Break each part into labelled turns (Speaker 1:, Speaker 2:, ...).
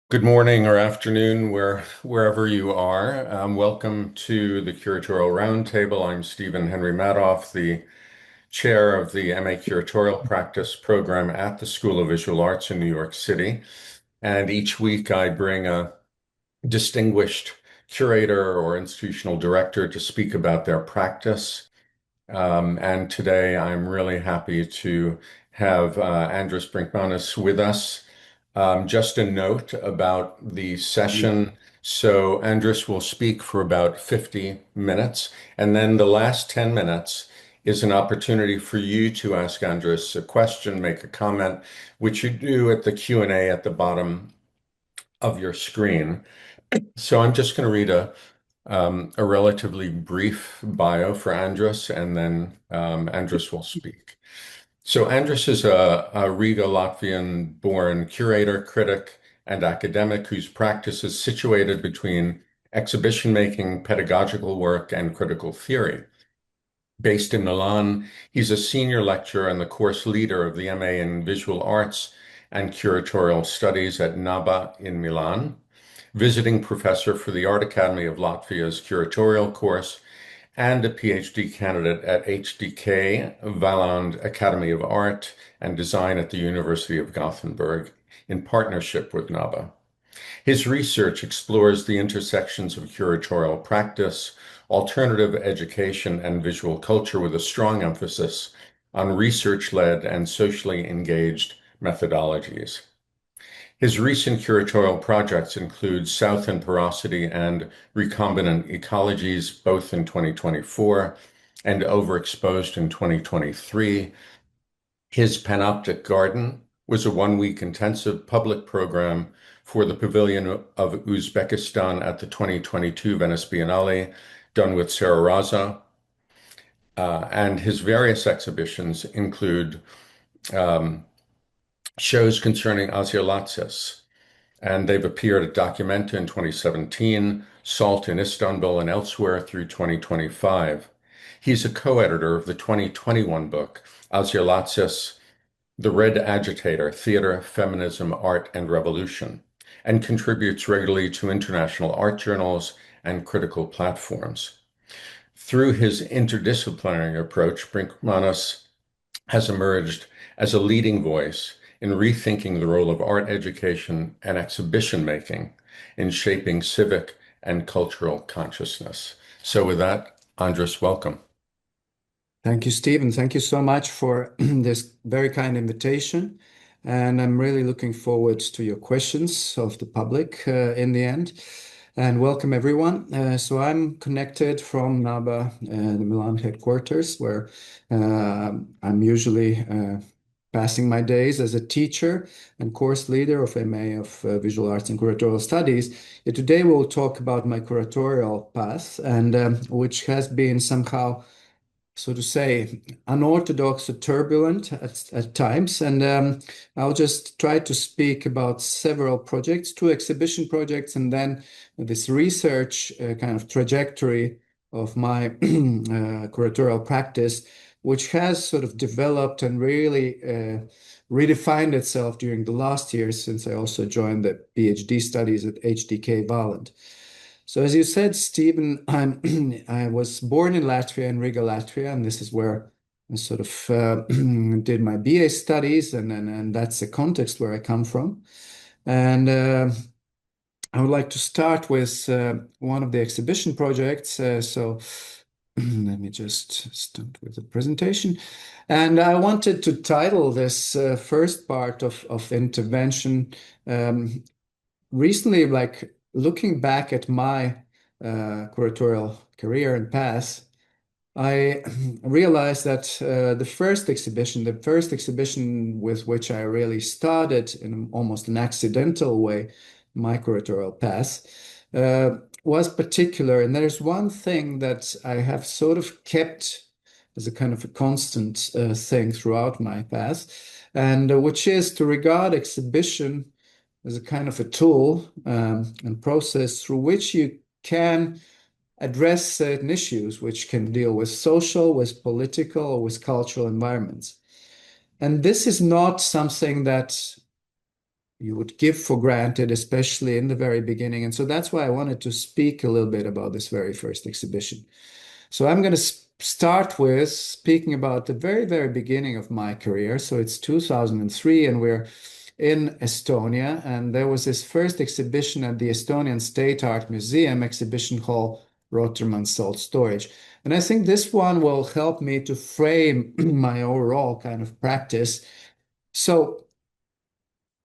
Speaker 1: Good morning or afternoon, wherever you are. Welcome to the Curatorial Roundtable. I'm Stephen Henry Madoff, the chair of the MA Curatorial Practice program at the School of Visual Arts in New York City. And each week I bring a distinguished curator or institutional director to speak about their practice. And today I'm really happy to have Andres Brinkmanis with us. Just a note about the session. So Andres will speak for about 50 minutes, and then the last 10 minutes is an opportunity for you to ask Andres a question, make a comment, which you do at the Q&A at the bottom of your screen. So I'm just going to read a relatively brief bio for Andres, and then Andres will speak. So Andres is a Riga, Latvian-born curator, critic, and academic whose practice is situated between exhibition making, pedagogical work, and critical theory. Based in Milan, he's a senior lecturer and the course leader of the MA in Visual Arts and Curatorial Studies at NABA in Milan, visiting professor for the Art Academy of Latvia's curatorial course, and a PhD candidate at HDK, Valand Academy of Art and Design at the University of Gothenburg, in partnership with NABA. His research explores the intersections of curatorial practice, alternative education, and visual culture with a strong emphasis on research-led and socially engaged methodologies. His recent curatorial projects include South and Porosity and Recombinant Ecologies, both in 2024, and Overexposed in 2023. His Panoptic Garden was a one-week intensive public program for the Pavilion of Uzbekistan at the 2022 Venice Biennale, done with Sarah Raza. And his various exhibitions include shows concerning Asialatsis, and they've appeared at Documenta in 2017, SALT in Istanbul, and elsewhere through 2025. He's a co-editor of the 2021 book, Asialatsis, The Red Agitator, Theater, Feminism, Art, and Revolution, and contributes regularly to international art journals and critical platforms. Through his interdisciplinary approach, Brinkmanis has emerged as a leading voice in rethinking the role of art education and exhibition making in shaping civic and cultural consciousness. So with that, Andres, welcome.
Speaker 2: Thank you, Stephen. Thank you so much for this very kind invitation. And I'm really looking forward to your questions of the public in the end. And welcome, everyone. So I'm connected from NABA, the Milan headquarters, where I'm usually passing my days as a teacher and course leader of MA of Visual Arts and Curatorial Studies. Today we'll talk about my curatorial path, and which has been somehow, so to say, unorthodox or turbulent at times. And I'll just try to speak about several projects, two exhibition projects, and then this research kind of trajectory of my curatorial practice, which has sort of developed and really redefined itself during the last years since I also joined the PhD studies at HDK Valand. So as you said, Stephen, I was born in Latvia, in Riga, Latvia, and this is where I sort of did my BA studies, and that's the context where I come from. And I would like to start with one of the exhibition projects. So let me just start with the presentation. And I wanted to title this first part of intervention recently, like looking back at my curatorial career and path, I realized that the first exhibition with which I really started in almost an accidental way, my curatorial path, was particular. And there's one thing that I have sort of kept as a kind of a constant thing throughout my path, and which is to regard exhibition as a kind of a tool and process through which you can address certain issues which can deal with social, with political, or with cultural environments. And this is not something that you would give for granted, especially in the very beginning. And so that's why I wanted to speak a little bit about this very first exhibition. So I'm going to start with speaking about the very, very beginning of my career. So it's 2003, and we're in Estonia. And there was this first exhibition at the Estonian State Art Museum, Exhibition Hall, Rotermann Salt Storage. And I think this one will help me to frame my overall kind of practice. So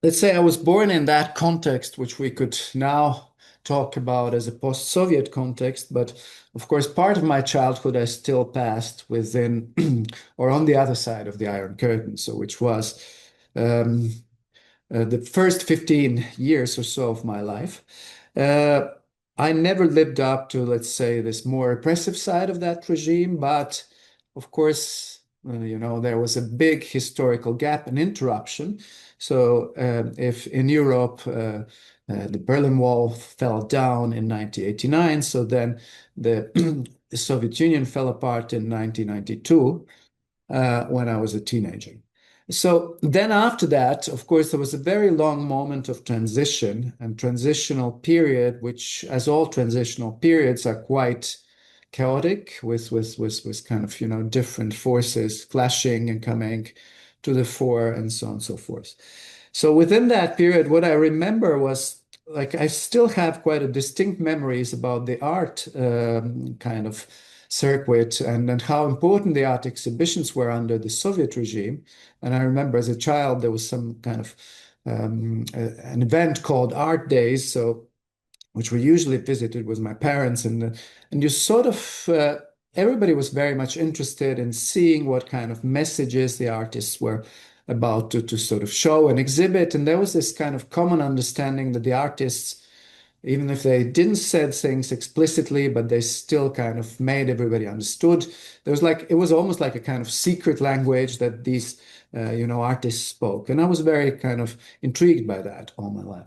Speaker 2: let's say I was born in that context, which we could now talk about as a post-Soviet context, but of course, part of my childhood I still passed within or on the other side of the Iron Curtain, so which was um, the first 15 years or so of my life. Uh, I never lived up to, let's say, this more repressive side of that regime, but of course, there was a big historical gap and interruption. So, if in Europe, the Berlin Wall fell down in 1989, so then the Soviet Union fell apart in 1992 when I was a teenager. So then after that, of course, there was a very long moment of transition and transitional period, which, as all transitional periods, are quite chaotic with kind of, different forces clashing and coming to the fore and so on and so forth. So within that period, what I remember was like I still have quite a distinct memories about the art kind of circuit and how important the art exhibitions were under the Soviet regime. And I remember as a child, there was some kind of an event called Art Days, so which we usually visited with my parents, and you sort of everybody was very much interested in seeing what kind of messages the artists were about to sort of show and exhibit. And there was this kind of common understanding that the artists, even if they didn't said things explicitly, but they still kind of made everybody understood. It was almost like a kind of secret language that these, artists spoke. And I was very kind of intrigued by that all my life.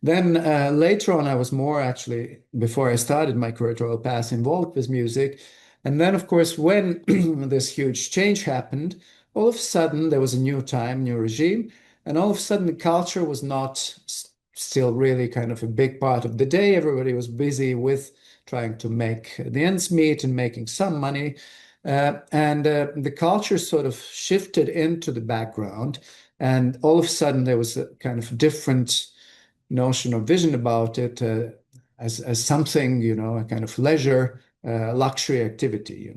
Speaker 2: Then later on, I was more actually, before I started my curatorial path, involved with music. And then, of course, when this huge change happened, all of a sudden there was a new time, new regime, and all of a sudden the culture was not still really kind of a big part of the day. Everybody was busy with trying to make the ends meet and making some money. And the culture sort of shifted into the background. And all of a sudden there was a kind of different notion or vision about it as something, a kind of leisure, luxury activity.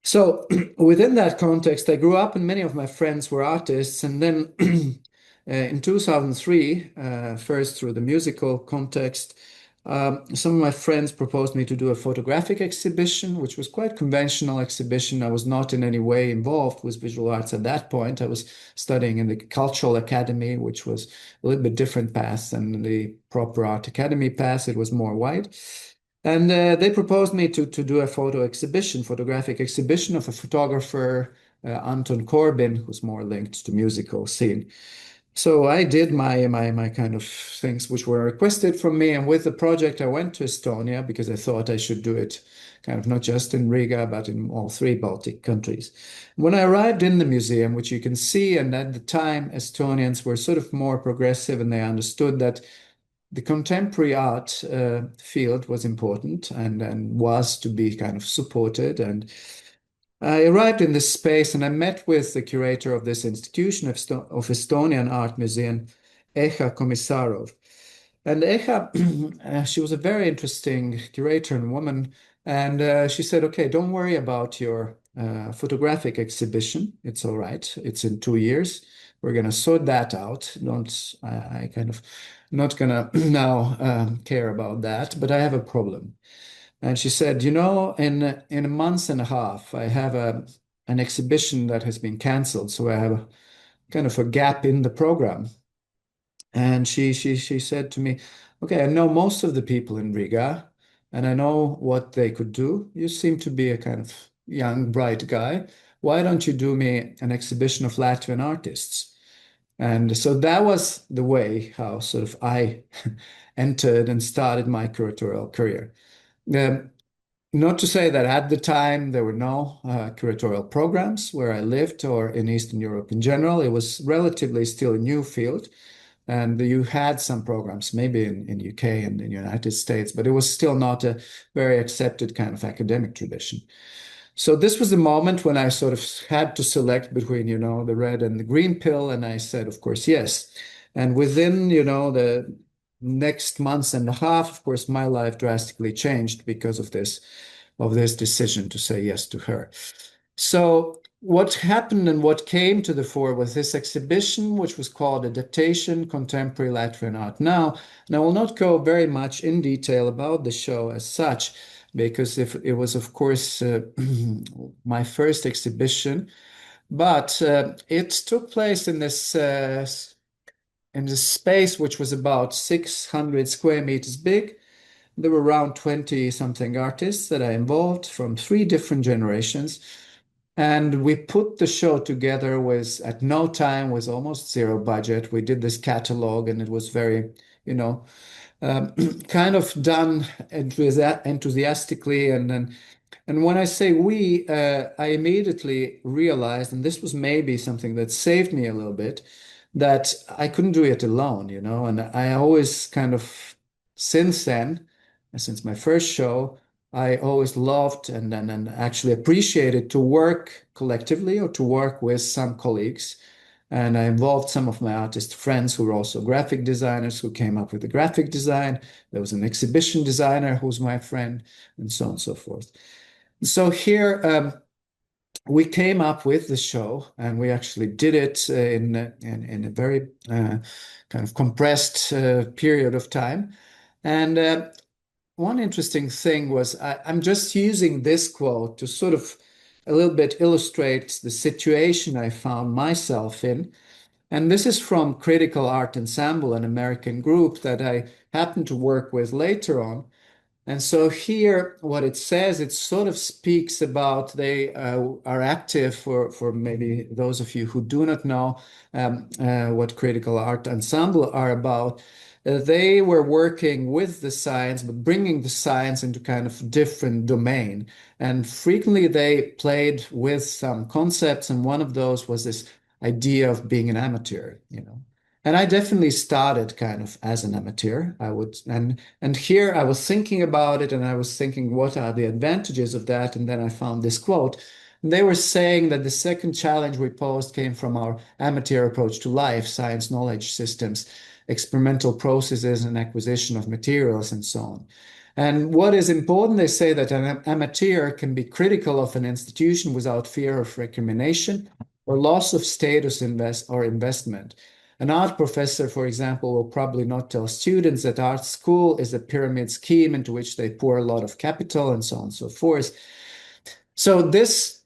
Speaker 2: So within that context, I grew up and many of my friends were artists. And then in 2003, first through the musical context, some of my friends proposed me to do a photographic exhibition, which was quite conventional exhibition. I was not in any way involved with visual arts at that point. I was studying in the Cultural Academy, which was a little bit different path than the proper art academy path. It was more wide. And they proposed me to do a photographic exhibition of a photographer, Anton Corbin, who's more linked to musical scene. So I did my kind of things which were requested from me. And with the project, I went to Estonia because I thought I should do it kind of not just in Riga, but in all three Baltic countries. When I arrived in the museum, which you can see, and at the time, Estonians were sort of more progressive and they understood that the contemporary art field was important and was to be kind of supported. And I arrived in this space and I met with the curator of this institution of Estonian Art Museum, Eha Komissarov. And Eha, she was a very interesting curator and woman. And she said, okay, don't worry about your photographic exhibition. It's all right. It's in 2 years. We're going to sort that out. Don't, I kind of not going to now care about that, but I have a problem. And she said, in a month and a half, I have an exhibition that has been canceled. So I have a kind of a gap in the program. And she said to me, okay, I know most of the people in Riga and I know what they could do. You seem to be a kind of young, bright guy. Why don't you do me an exhibition of Latvian artists? And so that was the way how sort of I entered and started my curatorial career. Um, Not to say that at the time there were no curatorial programs where I lived or in Eastern Europe in general. It was relatively still a new field. And you had some programs, maybe in UK and in the United States, but it was still not a very accepted kind of academic tradition. So this was the moment when I sort of had to select between, the red and the green pill, and I said, of course, yes. And within, the next months and a half, of course, my life drastically changed because of this decision to say yes to her. So what happened and what came to the fore was this exhibition, which was called Adaptation Contemporary Latvian Art Now. And I will not go very much in detail about the show as such, because if it was, of course, my first exhibition, but it took place in this space which was about 600 square meters big. There were around 20 something artists that I involved from three different generations. And we put the show together at no time, with almost zero budget. We did this catalog, and it was very, you know, um, kind of done enthusiastically. And when I say we, I immediately realized, and this was maybe something that saved me a little bit, that I couldn't do it alone, and I always kind of, since then, since my first show, I always loved and actually appreciated to work collectively or to work with some colleagues. And I involved some of my artist friends who were also graphic designers who came up with the graphic design. There was an exhibition designer who's my friend, and so on and so forth. So here we came up with the show, and we actually did it in a very kind of compressed period of time. And one interesting thing was I'm just using this quote to sort of a little bit illustrate the situation I found myself in. And this is from Critical Art Ensemble, an American group that I happened to work with later on. And so here, what it says, it sort of speaks about they are active for maybe those of you who do not know what Critical Art Ensemble are about. They were working with the science, but bringing the science into kind of different domain. And frequently they played with some concepts, and one of those was this idea of being an amateur. And I definitely started kind of as an amateur. And here I was thinking about it, and I was thinking, what are the advantages of that? And then I found this quote. And they were saying that the second challenge we posed came from our amateur approach to life, science knowledge systems, experimental processes, and acquisition of materials, and so on. And what is important, they say that an amateur can be critical of an institution without fear of recrimination or loss of status investment. An art professor, for example, will probably not tell students that art school is a pyramid scheme into which they pour a lot of capital, and so on and so forth. So this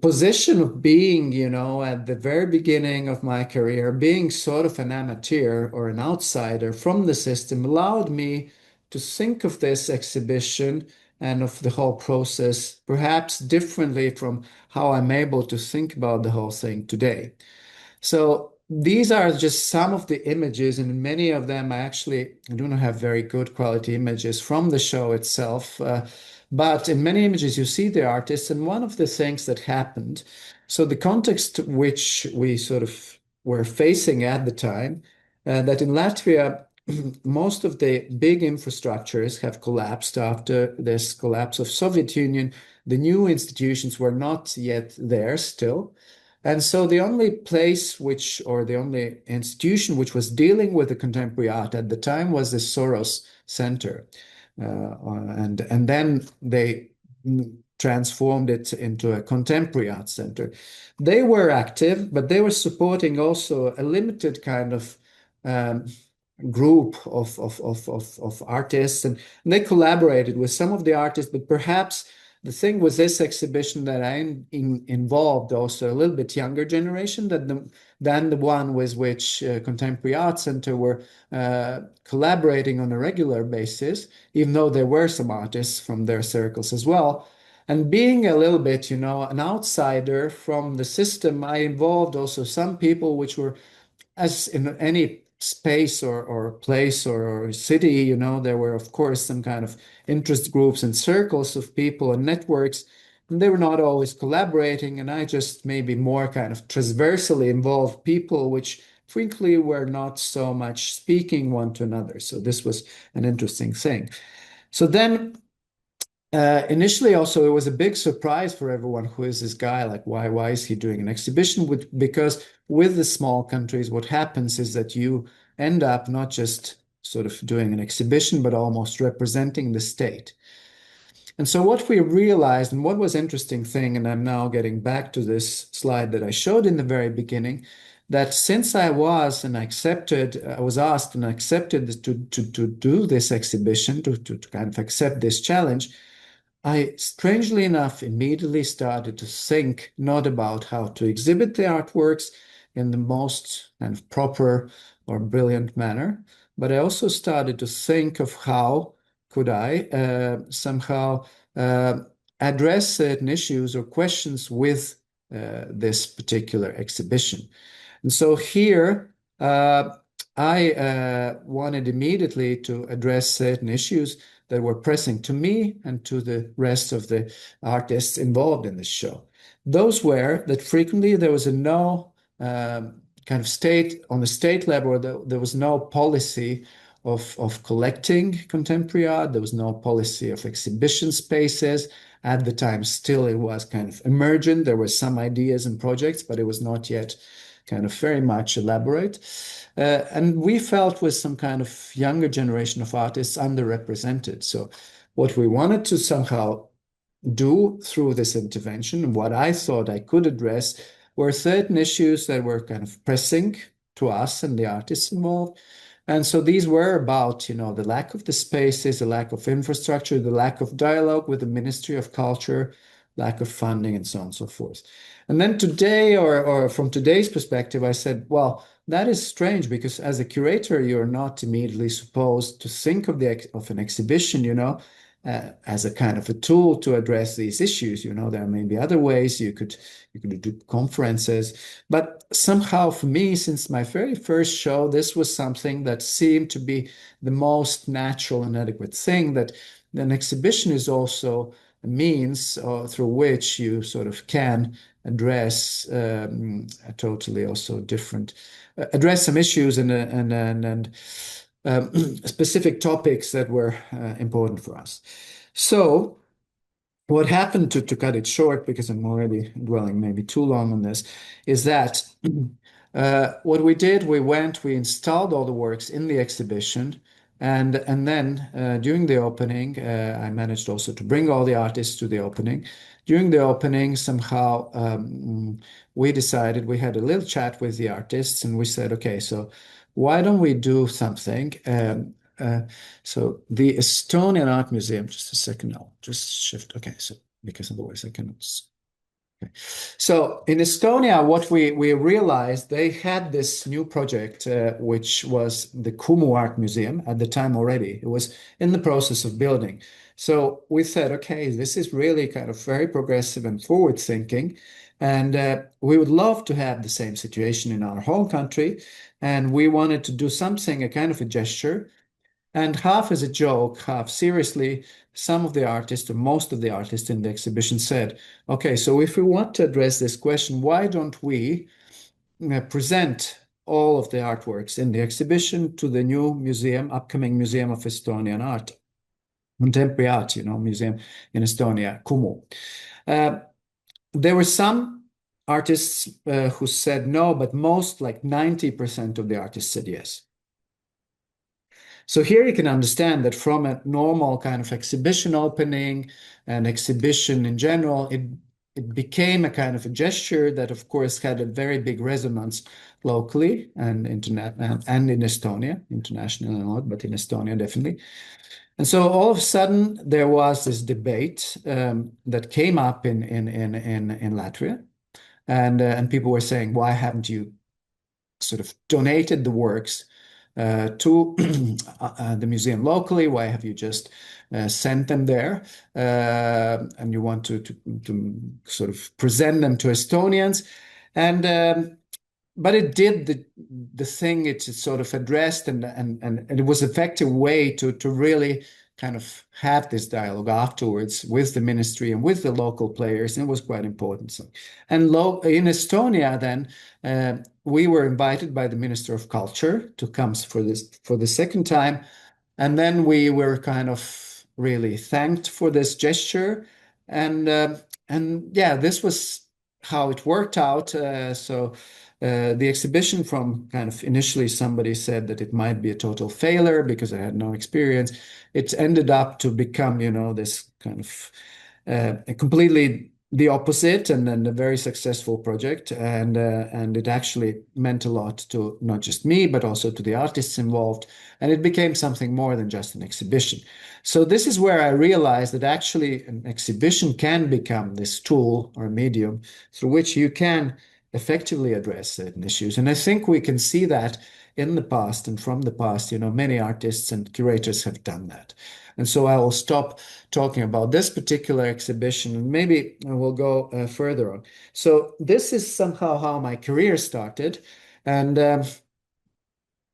Speaker 2: position of being, at the very beginning of my career, being sort of an amateur or an outsider from the system, allowed me to think of this exhibition and of the whole process perhaps differently from how I'm able to think about the whole thing today. So these are just some of the images, and many of them I do not have very good quality images from the show itself. But in many images, you see the artists, and one of the things that happened, so the context which we sort of were facing at the time, that in Latvia, most of the big infrastructures have collapsed after this collapse of Soviet Union. The new institutions were not yet there still. And so the only place or the only institution which was dealing with the contemporary art at the time was the Soros Center. And then they transformed it into a contemporary art center. They were active, but they were supporting also a limited kind of group of artists, and they collaborated with some of the artists, but perhaps the thing with this exhibition that I involved also a little bit younger generation than the one with which Contemporary Art Center were collaborating on a regular basis, even though there were some artists from their circles as well. And being a little bit, an outsider from the system, I involved also some people which were, as in any space or place or city, you know, there were, of course, some kind of interest groups and circles of people and networks, and they were not always collaborating. And I just maybe more kind of transversally involved people, which frequently were not so much speaking one to another. So this was an interesting thing. So then initially, also, it was a big surprise for everyone. Who is this guy? Like, why is he doing an exhibition? Because with the small countries, what happens is that you end up not just sort of doing an exhibition, but almost representing the state. And so what we realized, and what was interesting thing, and I'm now getting back to this slide that I showed in the very beginning, that since I was asked and accepted to do this exhibition, to kind of accept this challenge, I, strangely enough, immediately started to think not about how to exhibit the artworks in the most kind of proper or brilliant manner, but I also started to think of how could I somehow address certain issues or questions with this particular exhibition. And so here, I wanted immediately to address certain issues that were pressing to me and to the rest of the artists involved in this show. Those were that frequently there was no kind of on the state level, there was no policy of collecting contemporary art. There was no policy of exhibition spaces. At the time, still, it was kind of emergent. There were some ideas and projects, but it was not yet kind of very much elaborate. And we felt with some kind of younger generation of artists underrepresented. So what we wanted to somehow do through this intervention, and what I thought I could address, were certain issues that were kind of pressing to us and the artists involved. And so these were about, you know, the lack of the spaces, the lack of infrastructure, the lack of dialogue with the Ministry of Culture, lack of funding, and so on and so forth. And then today, or from today's perspective, I said, well, that is strange because as a curator, you're not immediately supposed to think of an exhibition, you know, as a kind of a tool to address these issues. You know, there may be other ways you could do conferences, but somehow for me, since my very first show, this was something that seemed to be the most natural and adequate thing, that an exhibition is also a means through which you sort of can address a totally also different, address some issues and specific topics that were important for us. So what happened, to cut it short, because I'm already dwelling maybe too long on this, is that what we did, we installed all the works in the exhibition. And then during the opening, I managed also to bring all the artists to the opening. During the opening, somehow we decided, we had a little chat with the artists, and we said, okay, so why don't we do something? So the Estonian Art Museum, just a second, I'll just shift. Okay, so because otherwise I cannot. Okay. So in Estonia, what we realized, they had this new project, which was the Kumu Art Museum at the time already. It was in the process of building. So we said, okay, this is really kind of very progressive and forward thinking. And we would love to have the same situation in our whole country. And we wanted to do something, a kind of a gesture. And half as a joke, half seriously, some of the artists, or most of the artists in the exhibition said, okay, so if we want to address this question, why don't we present all of the artworks in the exhibition to the new museum, upcoming Museum of Estonian Art, Contemporary Art, you know, museum in Estonia, Kumu. There were some artists who said no, but most, like 90% of the artists said yes. So here you can understand that from a normal kind of exhibition opening and exhibition in general, it became a kind of a gesture that, of course, had a very big resonance locally and in Estonia, internationally not, but in Estonia definitely. And so all of a sudden there was this debate that came up in Latvia, and people were saying, why haven't you sort of donated the works to the museum locally? Why have you just sent them there? And you want to sort of present them to Estonians. And but it did the thing it sort of addressed, and it was an effective way to really kind of have this dialogue afterwards with the ministry and with the local players, and it was quite important. So, and in Estonia, then we were invited by the Minister of Culture to come for this for the second time, and then we were kind of really thanked for this gesture, and yeah, this was how it worked out. The exhibition, from kind of initially somebody said that it might be a total failure because I had no experience, it ended up to become, this kind of completely the opposite, and then a very successful project, and it actually meant a lot to not just me but also to the artists involved, and it became something more than just an exhibition. So this is where I realized that actually an exhibition can become this tool or medium through which you can effectively address certain issues, and I think we can see that in the past and from the past, many artists and curators have done that. And so I will stop talking about this particular exhibition, and maybe we'll go further on. So this is somehow how my career started, and I'm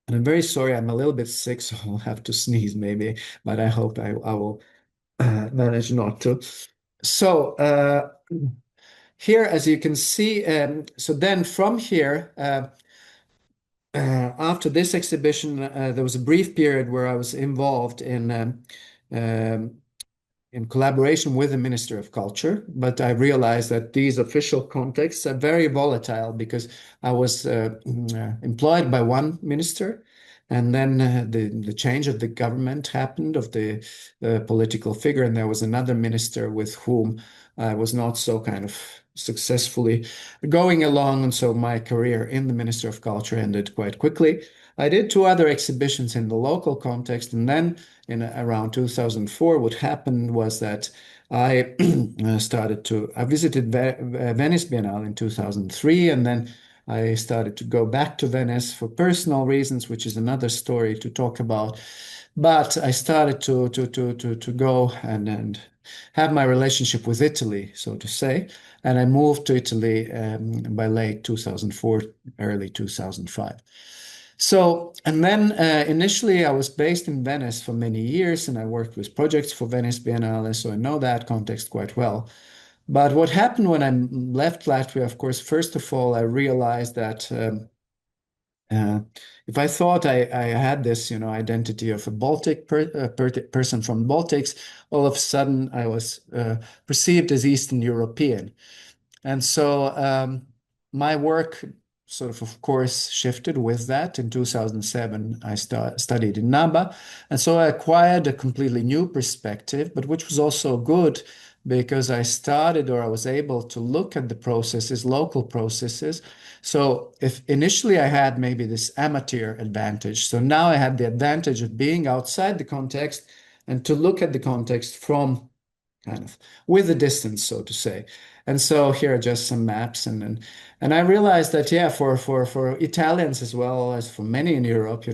Speaker 2: very sorry, I'm a little bit sick, so I'll have to sneeze maybe, but I hope I will manage not to. So here, as you can see, so then from here, after this exhibition, there was a brief period where I was involved um, in collaboration with the Minister of Culture, but I realized that these official contexts are very volatile because I was employed by one minister, and then the change of the government happened, of the political figure, and there was another minister with whom I was not so kind of successfully going along, and so my career in the Minister of Culture ended quite quickly. I did two other exhibitions in the local context, and then in around 2004, what happened was that I I visited Venice Biennale in 2003, and then I started to go back to Venice for personal reasons, which is another story to talk about. But I started to go and have my relationship with Italy, so to say. And I moved to Italy by late 2004, early 2005. So, and then initially I was based in Venice for many years, and I worked with projects for Venice Biennale, so I know that context quite well. But what happened when I left Latvia, of course, first of all, I realized that uh, if I thought I had this, identity of a Baltic person from Baltics, all of a sudden I was perceived as Eastern European. And so my work of course, shifted with that. In 2007, I studied in NABA. And so I acquired a completely new perspective, but which was also good because I started, or I was able to look at the processes, local processes. So if initially I had maybe this amateur advantage, so now I had the advantage of being outside the context and to look at the context from kind of with a distance, so to say. And so here are just some maps, and I realized that yeah, for Italians as well as for many in Europe,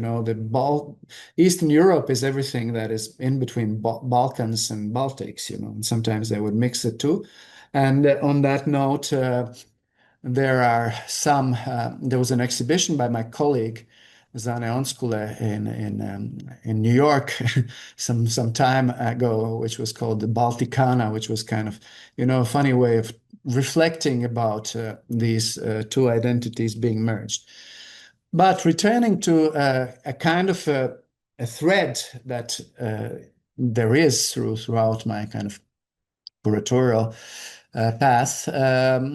Speaker 2: Eastern Europe is everything that is in between Balkans and Baltics, and sometimes they would mix it too. And on that note, there was an exhibition by my colleague Zane Onskule in New York some time ago, which was called the Balticana, which was kind of a funny way of reflecting about these two identities being merged. But returning to a kind of a thread that there is throughout my kind of curatorial path.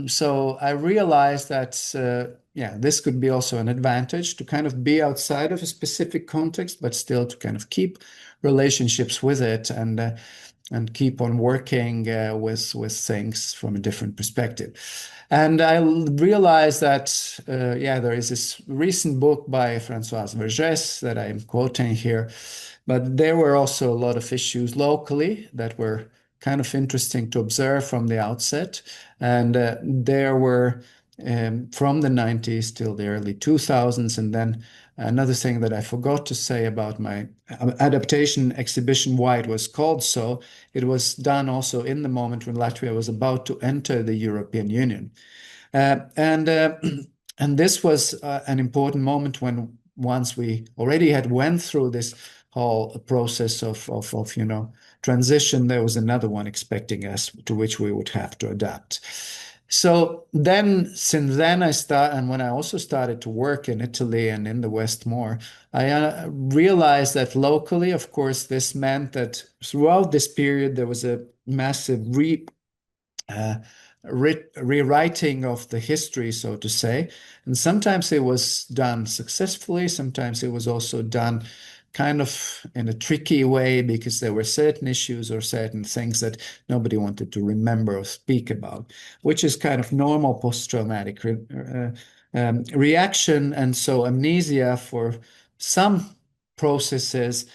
Speaker 2: So I realized that, yeah, this could be also an advantage to kind of be outside of a specific context, but still to kind of keep relationships with it and keep on working with things from a different perspective. And I realized that, yeah, there is this recent book by Françoise Vergès that I'm quoting here, but there were also a lot of issues locally that were kind of interesting to observe from the outset. And there were from the 90s till the early 2000s. And then another thing that I forgot to say about my adaptation exhibition, why it was called so, it was done also in the moment when Latvia was about to enter the European Union. And And this was an important moment when once we already had went through this whole process of transition, there was another one expecting us to which we would have to adapt. So then, since then, and when I also started to work in Italy and in the West more, I realized that locally, of course, this meant that throughout this period there was a massive uh, rewriting of the history, so to say. And sometimes it was done successfully, sometimes it was also done kind of in a tricky way because there were certain issues or certain things that nobody wanted to remember or speak about, which is kind of normal post-traumatic reaction. And so amnesia for some processes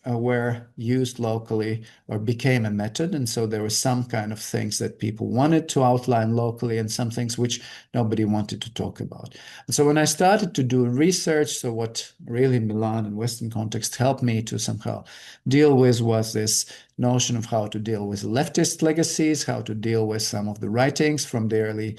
Speaker 2: were used locally or became a method. And so there were some kind of things that people wanted to outline locally and some things which nobody wanted to talk about. And so when I started to do research, so what really Milan and Western context helped me to somehow deal with was this notion of how to deal with leftist legacies, how to deal with some of the writings from the early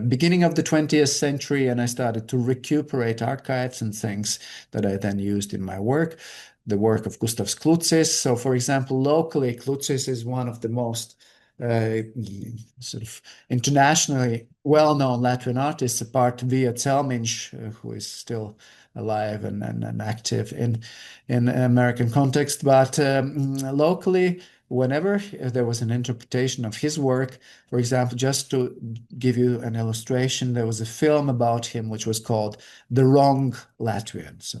Speaker 2: beginning of the 20th century. And I started to recuperate archives and things that I then used in my work, the work of Gustav Klutzis. So, for example, locally, Klutzis is one of the most sort of internationally well-known Latvian artists, apart via Celmiņš, who is still alive and active in American context. But locally, whenever there was an interpretation of his work, for example, just to give you an illustration, there was a film about him which was called The Wrong Latvian. So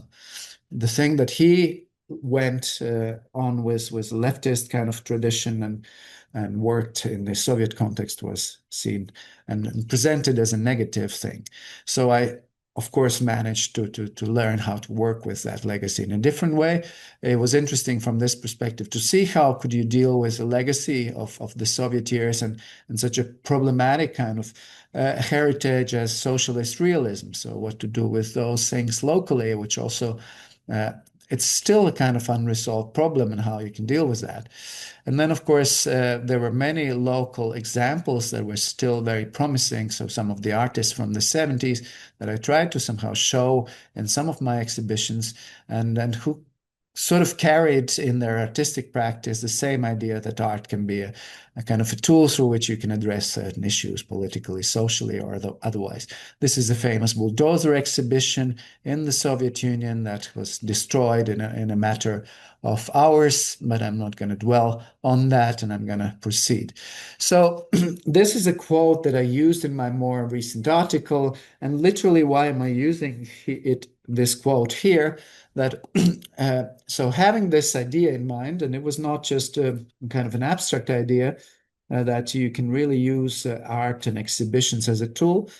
Speaker 2: the thing that he went on was leftist kind of tradition and worked in the Soviet context was seen and presented as a negative thing. So I, of course, managed to learn how to work with that legacy in a different way. It was interesting from this perspective to see how could you deal with the legacy of the Soviet years and such a problematic kind of heritage as socialist realism. So what to do with those things locally, which also it's still a kind of unresolved problem and how you can deal with that. And then, of course, there were many local examples that were still very promising. So some of the artists from the 70s that I tried to somehow show in some of my exhibitions and who sort of carried in their artistic practice the same idea that art can be a kind of a tool through which you can address certain issues politically, socially, or otherwise. This is the famous bulldozer exhibition in the Soviet Union that was destroyed in a matter of hours, but I'm not going to dwell on that and I'm going to proceed. So this is a quote that I used in my more recent article, and literally why am I using this quote here? That so having this idea in mind, and it was not just a kind of an abstract idea that you can really use art and exhibitions as a tool.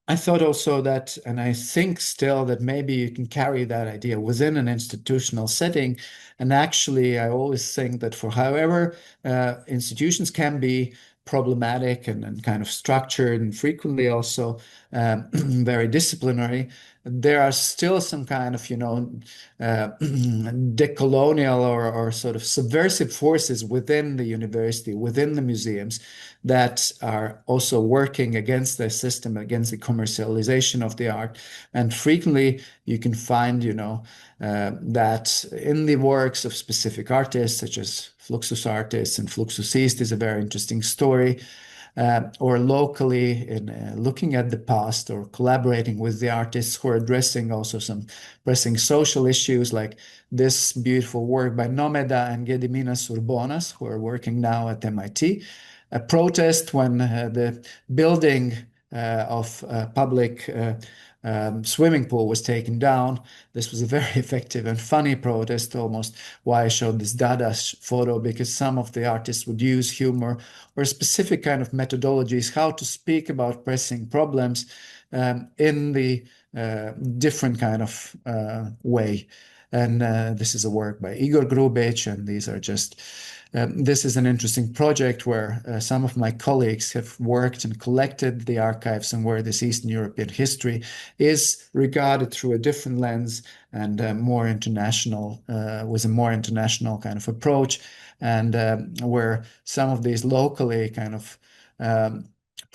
Speaker 2: I thought also that, and I think still that maybe you can carry that idea within an institutional setting. And actually, I always think that for however institutions can be problematic and kind of structured and frequently also very disciplinary, there are still some kind of, decolonial or sort of subversive forces within the university, within the museums that are also working against the system, against the commercialization of the art. And frequently you can find, that in the works of specific artists, such as Fluxus artists, and Fluxus East is a very interesting story, or locally in looking at the past or collaborating with the artists who are addressing also some pressing social issues, like this beautiful work by Nomeda and Gediminas Urbonas, who are working now at MIT. A protest when the building of public swimming pool was taken down. This was a very effective and funny protest, almost why I showed this Dada photo, because some of the artists would use humor or specific kind of methodologies, how to speak about pressing problems in the different kind of way. And this is a work by Igor Grubic, and these are just this is an interesting project where some of my colleagues have worked and collected the archives and where this Eastern European history is regarded through a different lens and more international, with a more international kind of approach, and where some of these locally kind of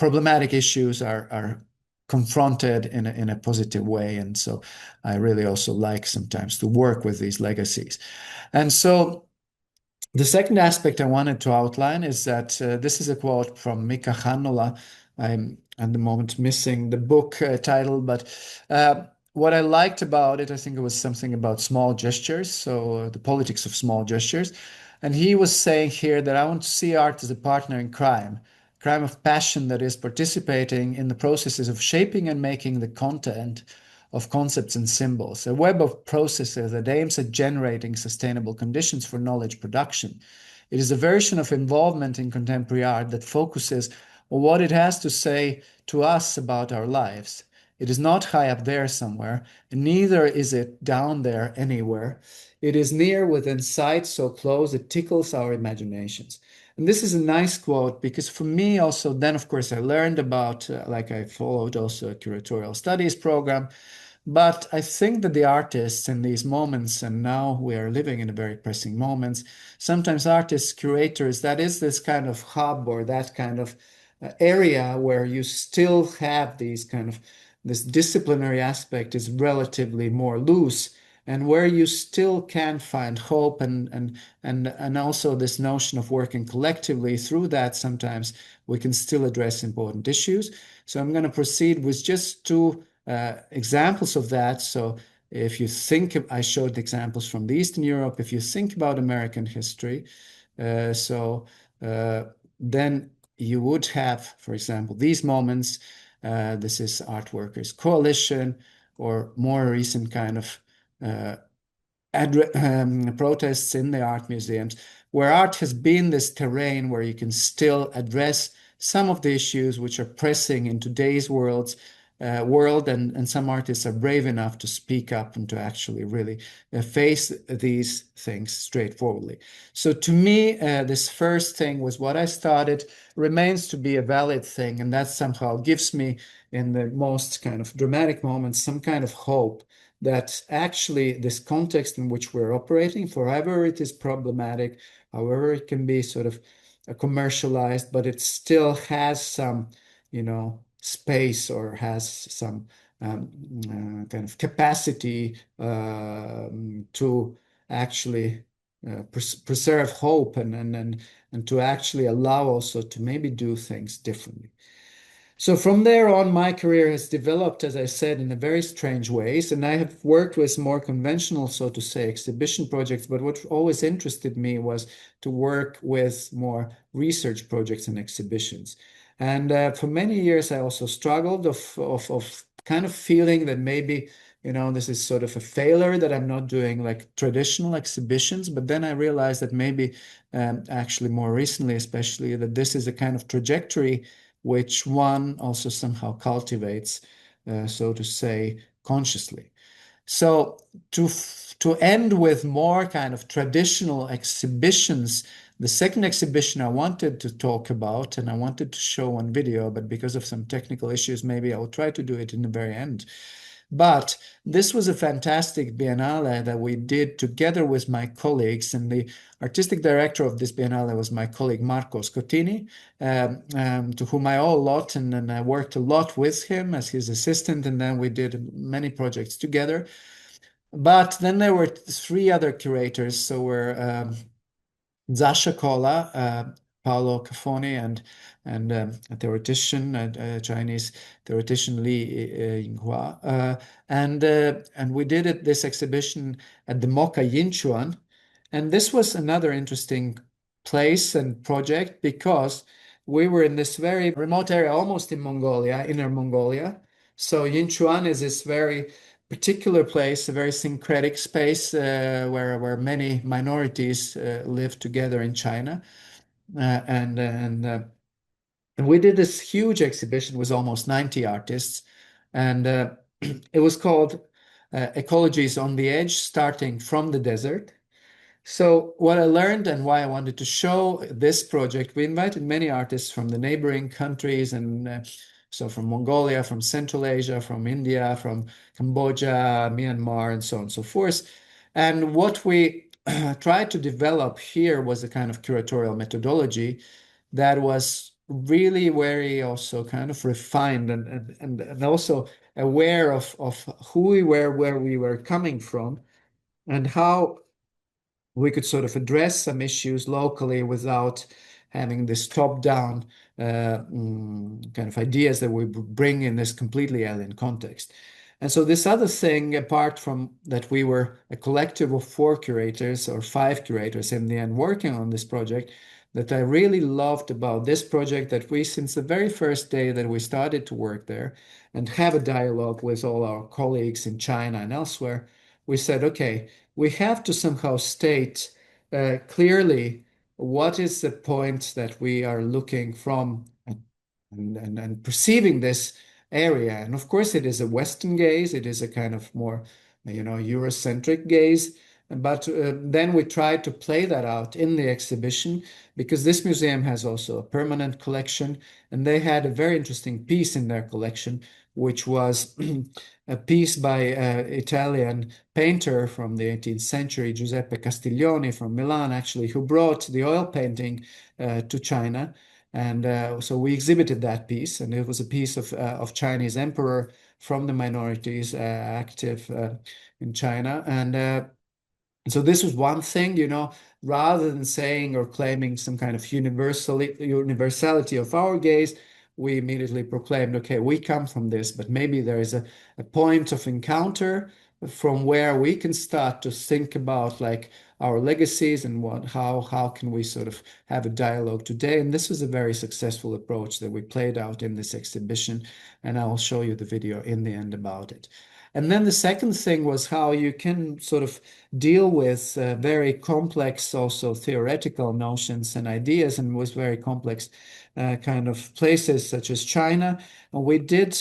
Speaker 2: problematic issues are confronted in a positive way. And so I really also like sometimes to work with these legacies. And so the second aspect I wanted to outline is that this is a quote from Mika Hanola. I'm at the moment missing the book title, but what I liked about it, I think it was something about small gestures, so the politics of small gestures. And he was saying here that I want to see art as a partner in crime of passion that is participating in the processes of shaping and making the content of concepts and symbols, a web of processes that aims at generating sustainable conditions for knowledge production. It is a version of involvement in contemporary art that focuses on what it has to say to us about our lives. It is not high up there somewhere, and neither is it down there anywhere. It is near within sight, so close it tickles our imaginations. And this is a nice quote because for me also, then of course I learned about, like I followed also a curatorial studies program, but I think that the artists in these moments, and now we are living in a very pressing moments, sometimes artists, curators, that is this kind of hub or that kind of area where you still have these kind of, this disciplinary aspect is relatively more loose and where you still can find hope and also this notion of working collectively through that sometimes we can still address important issues. So I'm going to proceed with just two examples of that. So if you think, I showed examples from the Eastern Europe, if you think about American history, then you would have, for example, these moments. This is Art Workers Coalition, or more recent kind of protests in the art museums, where art has been this terrain where you can still address some of the issues which are pressing in today's world, and some artists are brave enough to speak up and to actually really face these things straightforwardly. So to me, this first thing was what I started, remains to be a valid thing, and that somehow gives me, in the most kind of dramatic moments, some kind of hope that actually this context in which we're operating, for however it is problematic, however it can be sort of commercialized, but it still has some, space or has some kind of capacity to actually preserve hope and to actually allow also to maybe do things differently. So from there on, my career has developed, as I said, in a very strange ways, and I have worked with more conventional, so to say, exhibition projects. But what always interested me was to work with more research projects and exhibitions. And for many years, I also struggled of kind of feeling that maybe, this is sort of a failure that I'm not doing like traditional exhibitions. But then I realized that maybe, actually more recently, especially, that this is a kind of trajectory which one also somehow cultivates, so to say, consciously. So to end with more kind of traditional exhibitions, the second exhibition I wanted to talk about and I wanted to show on video, but because of some technical issues, maybe I will try to do it in the very end. But this was a fantastic Biennale that we did together with my colleagues, and the artistic director of this Biennale was my colleague Marco Scottini, to whom I owe a lot, and I worked a lot with him as his assistant, and then we did many projects together. But then there were three other curators, so were Zasha Kola, Paolo Cafoni, and a theoretician, a Chinese theoretician, Li Yinghua, and we did this exhibition at the MoCA Yinchuan, and this was another interesting place and project because we were in this very remote area, almost in Mongolia, Inner Mongolia. So Yinchuan is this very particular place, a very syncretic space where many minorities live together in China, and we did this huge exhibition with almost 90 artists, and it was called Ecologies on the Edge, starting from the desert. So what I learned and why I wanted to show this project, we invited many artists from the neighboring countries, and so from Mongolia, from Central Asia, from India, from Cambodia, Myanmar, and so on and so forth. And what we tried to develop here was a kind of curatorial methodology that was really very also kind of refined and also aware of who we were, where we were coming from, and how we could sort of address some issues locally without having this top-down kind of ideas that we bring in this completely alien context. And so this other thing, apart from that, we were a collective of 4 curators or 5 curators in the end working on this project, that I really loved about this project, that we, since the very first day that we started to work there and have a dialogue with all our colleagues in China and elsewhere, we said, okay, we have to somehow state clearly what is the point that we are looking from and perceiving this area. And of course, it is a Western gaze, it is a kind of more, Eurocentric gaze. But then we tried to play that out in the exhibition, because this museum has also a permanent collection, and they had a very interesting piece in their collection, which was a piece by an Italian painter from the 18th century, Giuseppe Castiglioni from Milan, actually, who brought the oil painting to China. And so we exhibited that piece, and it was a piece of Chinese emperor from the minorities active in China. And so this was one thing, rather than saying or claiming some kind of universality of our gaze, we immediately proclaimed, okay, we come from this, but maybe there is a point of encounter from where we can start to think about like our legacies and how can we sort of have a dialogue today. And this was a very successful approach that we played out in this exhibition, and I will show you the video in the end about it. And then the second thing was how you can sort of deal with very complex, also theoretical notions and ideas, and with very complex kind of places such as China. And we did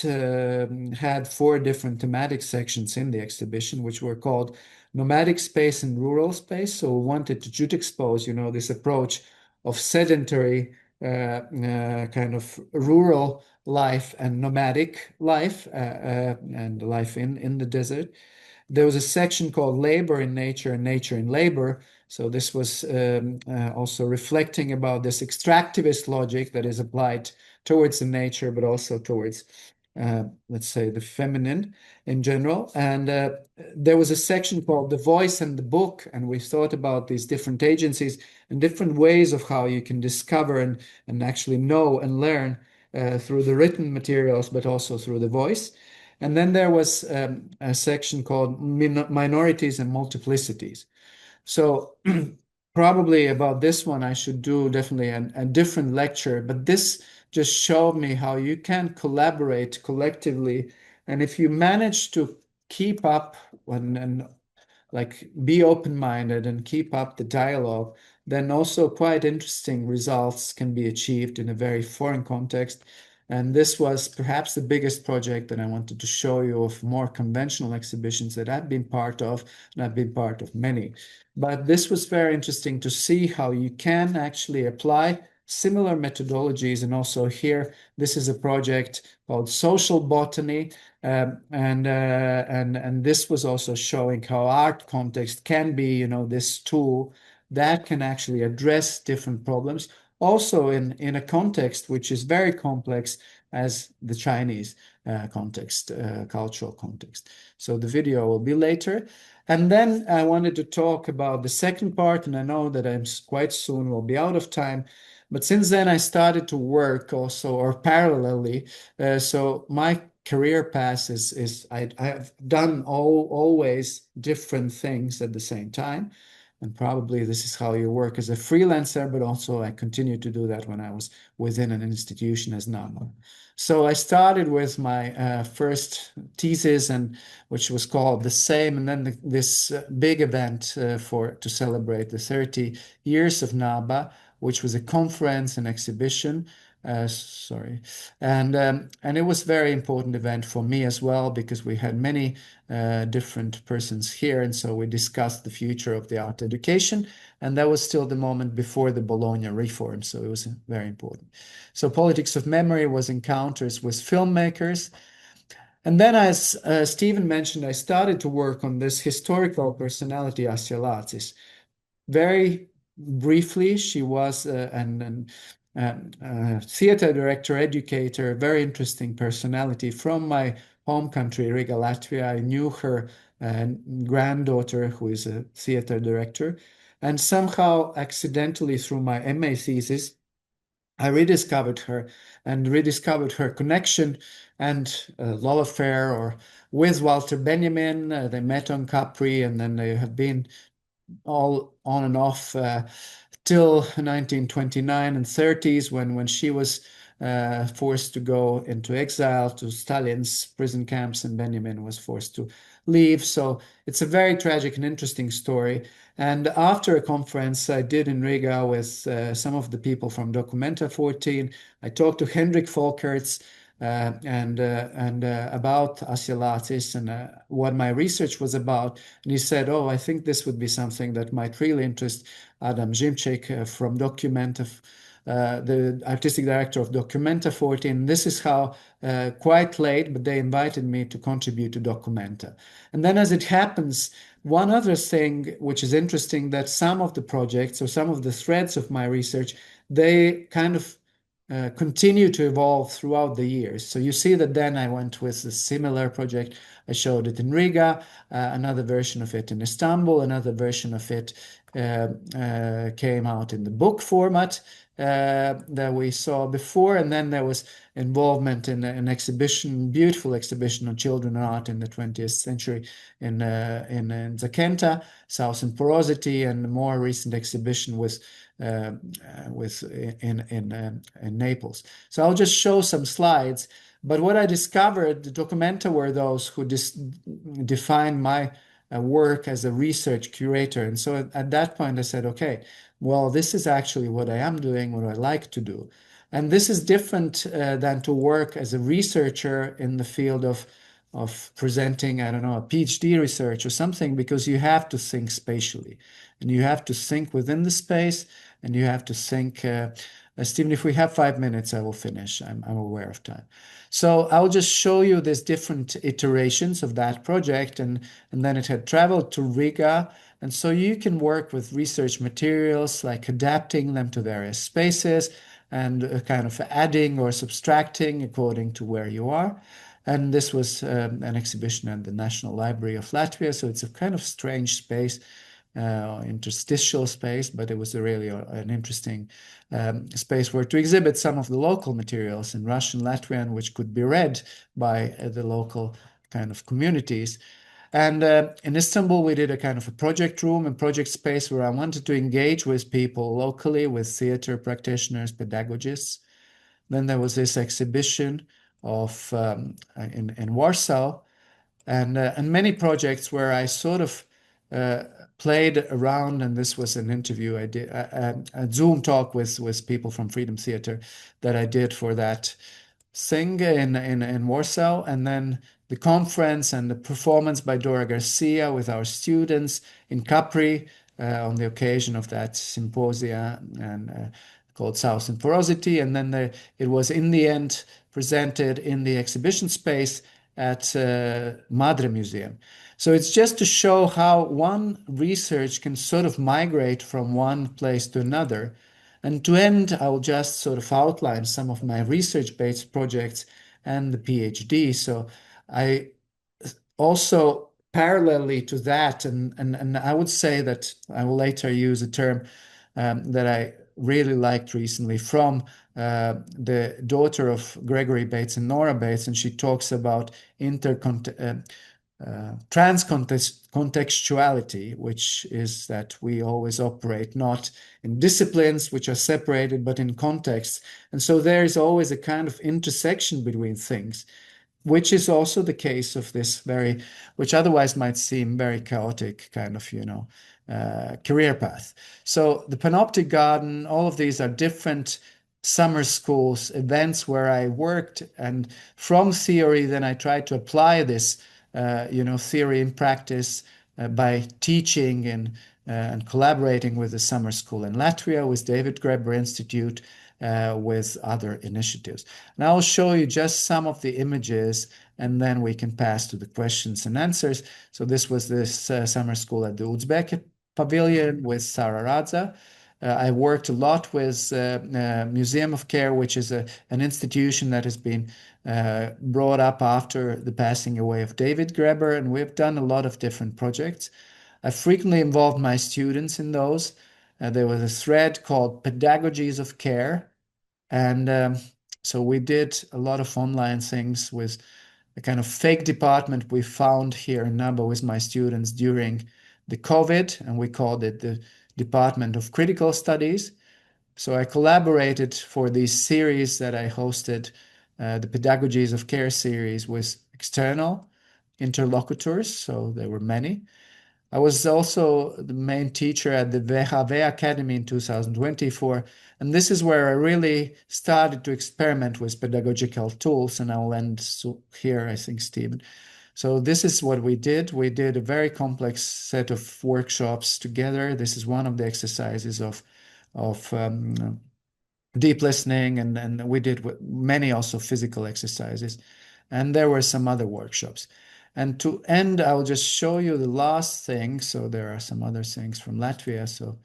Speaker 2: had 4 different thematic sections in the exhibition, which were called nomadic space and rural space. So we wanted to juxtapose, this approach of sedentary kind of rural life and nomadic life and life in the desert. There was a section called Labor in Nature and Nature in Labor. So this was also reflecting about this extractivist logic that is applied towards the nature, but also towards, let's say, the feminine in general. And there was a section called The Voice and the Book, and we thought about these different agencies and different ways of how you can discover and actually know and learn through the written materials, but also through the voice. And then there was a section called Minorities and Multiplicities. So probably about this one, I should do definitely a different lecture, but this just showed me how you can collaborate collectively. And if you manage to keep up and like be open-minded and keep up the dialogue, then also quite interesting results can be achieved in a very foreign context. And this was perhaps the biggest project that I wanted to show you of more conventional exhibitions that I've been part of, and I've been part of many. But this was very interesting to see how you can actually apply similar methodologies. And also here, this is a project called Social Botany. And this was also showing how art context can be, this tool that can actually address different problems, also in a context which is very complex as the Chinese context, cultural context. So the video will be later. And then I wanted to talk about the second part, and I know that I'm quite soon will be out of time. But since then, I started to work also, or parallelly. So my career path is I've done always different things at the same time. And probably this is how you work as a freelancer, but also I continued to do that when I was within an institution as NAMA. So I started with my first thesis, and which was called The Same, and then this big event to celebrate the 30 years of NABA, which was a conference and exhibition. Sorry, and it was a very important event for me as well, because we had many different persons here, and so we discussed the future of the art education, and that was still the moment before the Bologna reform, so it was very important. So Politics of Memory was encounters with filmmakers. And then, as Stephen mentioned, I started to work on this historical personality, Assia Lazzis. Very briefly, she was theater director, educator, very interesting personality from my home country, Riga, Latvia. I knew her granddaughter, who is a theater director, and somehow accidentally through my MA thesis, I rediscovered her and rediscovered her connection and love affair or with Walter Benjamin. They met on Capri and then they have been all on and off till 1929 and 30s when she was forced to go into exile to Stalin's prison camps and Benjamin was forced to leave. So it's a very tragic and interesting story. And after a conference I did in Riga with some of the people from Documenta 14, I talked to Hendrik Volkerts and about Asilatis and what my research was about. And he said, "Oh, I think this would be something that might really interest Adam Zimczyk from Documenta, the artistic director of Documenta 14." This is how, quite late, but they invited me to contribute to Documenta. And then, as it happens, one other thing which is interesting that some of the projects or some of the threads of my research, they kind of continue to evolve throughout the years. So you see that then I went with a similar project. I showed it in Riga, another version of it in Istanbul, another version of it came out in the book format that we saw before, and then there was involvement in an exhibition, beautiful exhibition on children and art in the 20th century in Zakenta, Southern Porosity, and a more recent exhibition in Naples. So I'll just show some slides. But what I discovered, the Documenta were those who defined my work as a research curator. And so at that point, I said, okay, well, this is actually what I am doing, what I like to do. And this is different than to work as a researcher in the field of presenting, I don't know, a PhD research or something, because you have to think spatially and you have to think within the space and you have to think. Stephen, if we have 5 minutes, I will finish. I'm aware of time. So I'll just show you these different iterations of that project, and then it had traveled to Riga. And so you can work with research materials, like adapting them to various spaces and kind of adding or subtracting according to where you are. And this was an exhibition at the National Library of Latvia. So it's a kind of strange space, interstitial space, but it was really an interesting space where to exhibit some of the local materials in Russian, Latvian, which could be read by the local kind of communities. And in Istanbul, we did a kind of a project room and project space where I wanted to engage with people locally, with theater practitioners, pedagogists. Then there was this exhibition of in Warsaw, and many projects where I sort of played around, and this was an interview I did, a Zoom talk with people from Freedom Theater that I did for that thing in Warsaw, and then the conference and the performance by Dora Garcia with our students in Capri on the occasion of that symposia and called Southern Porosity, and then it was in the end presented in the exhibition space at Madre Museum. So it's just to show how one research can sort of migrate from one place to another. And to end, I will just sort of outline some of my research-based projects and the PhD. So I also parallelly to that, and I would say that I will later use a term that I really liked recently from the daughter of Gregory Bates and Nora Bates, and she talks about transcontextuality, which is that we always operate not in disciplines which are separated, but in contexts. And so there is always a kind of intersection between things, which is also the case of this which otherwise might seem very chaotic kind of, career path. So the Panoptic Garden, all of these are different summer schools, events where I worked, and from theory, then I tried to apply this, theory in practice by teaching and collaborating with the summer school in Latvia, with David Graeber Institute, with other initiatives. And I'll show you just some of the images, and then we can pass to the questions and answers. So this was this summer school at the Uzbek Pavilion with Sara Radza. I worked a lot with Museum of Care, which is an institution that has been brought up after the passing away of David Graeber, and we've done a lot of different projects. I frequently involved my students in those. There was a thread called Pedagogies of Care, and so we did a lot of online things with a kind of fake department we found here in NABA with my students during the COVID, and we called it the Department of Critical Studies. So I collaborated for these series that I hosted, the Pedagogies of Care series, with external interlocutors. So there were many. I was also the main teacher at the VHV Academy in 2024, and this is where I really started to experiment with pedagogical tools, and I'll end here, I think, Stephen. So this is what we did. We did a very complex set of workshops together. This is one of the exercises of deep listening, and we did many also physical exercises, and there were some other workshops. And to end, I'll just show you the last thing. So there are some other things from Latvia, so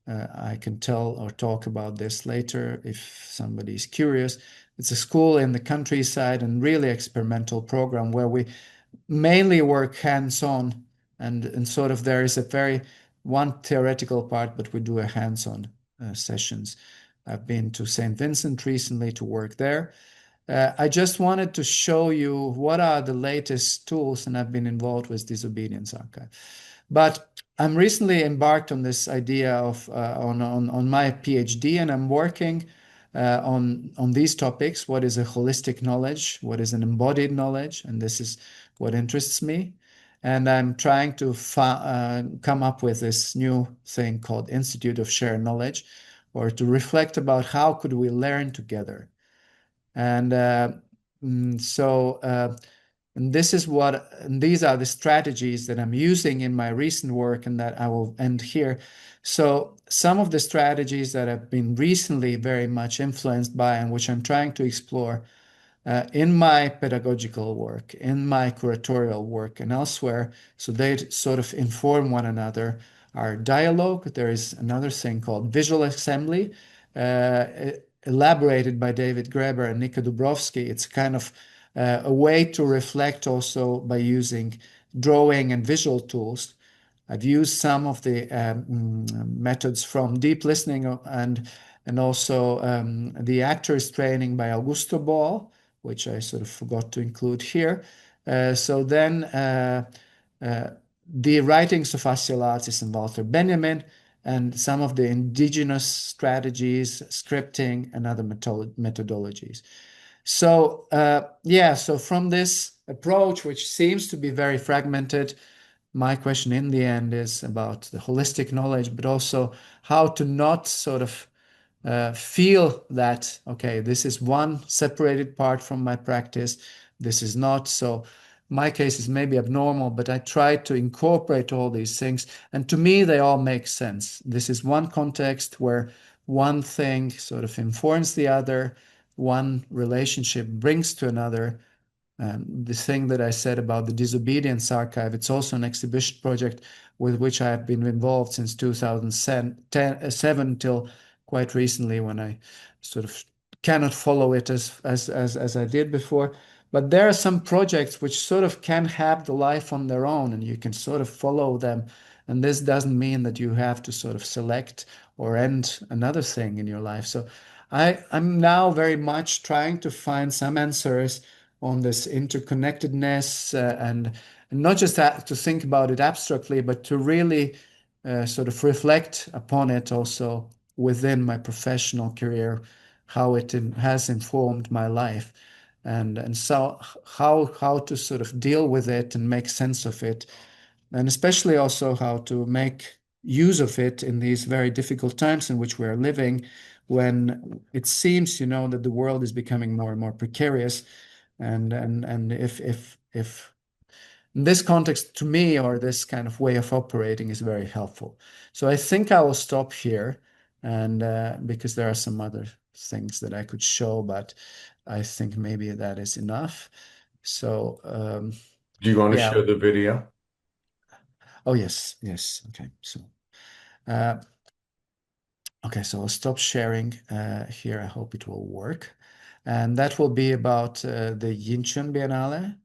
Speaker 2: I can tell or talk about this later if somebody is curious. It's a school in the countryside and really experimental program where we mainly work hands-on, and sort of there is a very one theoretical part, but we do a hands-on sessions. I've been to St. Vincent recently to work there. I just wanted to show you what are the latest tools, and I've been involved with Disobedience Archive. But I'm recently embarked on this idea of on my PhD, and I'm working on these topics. What is a holistic knowledge? What is an embodied knowledge? And this is what interests me. And I'm trying to come up with this new thing called Institute of Shared Knowledge, or to reflect about how could we learn together. And and this is and these are the strategies that I'm using in my recent work, and that I will end here. So some of the strategies that have been recently very much influenced by, and which I'm trying to explore in my pedagogical work, in my curatorial work, and elsewhere, so they sort of inform one another, are dialogue. There is another thing called visual assembly, elaborated by David Graeber and Nika Dubrovsky. It's kind of a way to reflect also by using drawing and visual tools. I've used some of the methods from deep listening and also the actors training by Augusto Boal, which I sort of forgot to include here. So then the writings of Asiolatis and Walter Benjamin, and some of the indigenous strategies, scripting, and other methodologies. So yeah, so from this approach, which seems to be very fragmented, my question in the end is about the holistic knowledge, but also how to not sort of feel that, okay, this is one separated part from my practice, this is not. So my case is maybe abnormal, but I try to incorporate all these things. And to me, they all make sense. This is one context where one thing sort of informs the other, one relationship brings to another. The thing that I said about the Disobedience Archive, it's also an exhibition project with which I have been involved since 2007 till quite recently, when I sort of cannot follow it as I did before. But there are some projects which sort of can have the life on their own, and you can sort of follow them. And this doesn't mean that you have to sort of select or end another thing in your life. So I'm now very much trying to find some answers on this interconnectedness, and not just to think about it abstractly, but to really sort of reflect upon it also within my professional career, how it has informed my life, and so how to sort of deal with it and make sense of it, and especially also how to make use of it in these very difficult times in which we are living, when it seems, that the world is becoming more and more precarious. And if in this context, to me, or this kind of way of operating is very helpful. So I think I will stop here, and because there are some other things that I could show, but I think maybe that is enough. So
Speaker 1: Do you want to
Speaker 2: yeah.
Speaker 1: show the video?
Speaker 2: Oh yes, yes. Okay. So uh, Okay, so I'll stop sharing here. I hope it will work. And that will be about the Yinchuan Biennale.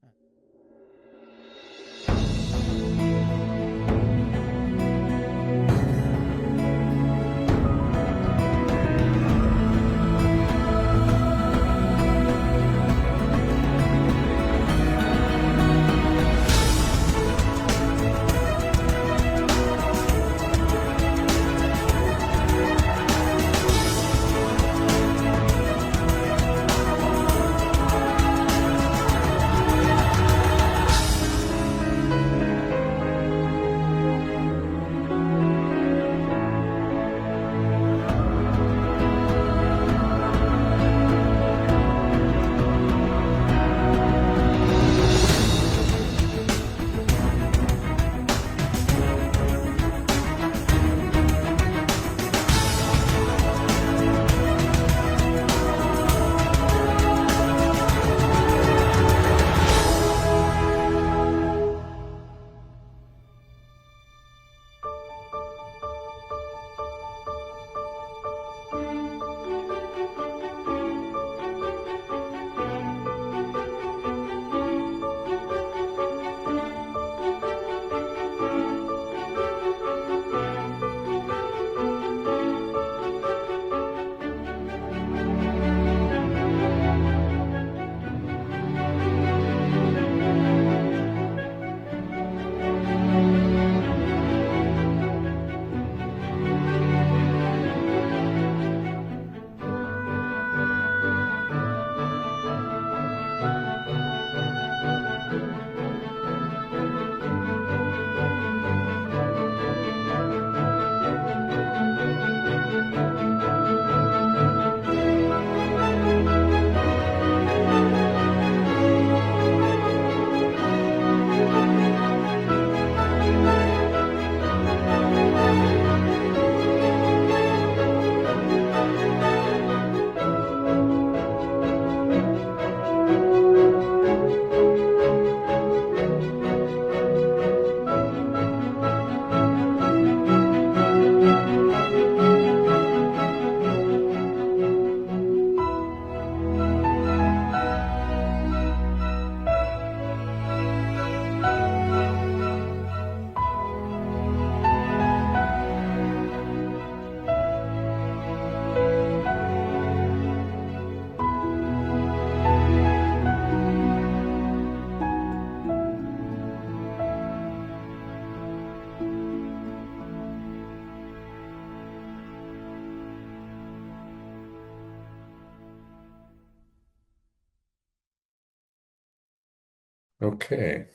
Speaker 1: Okay.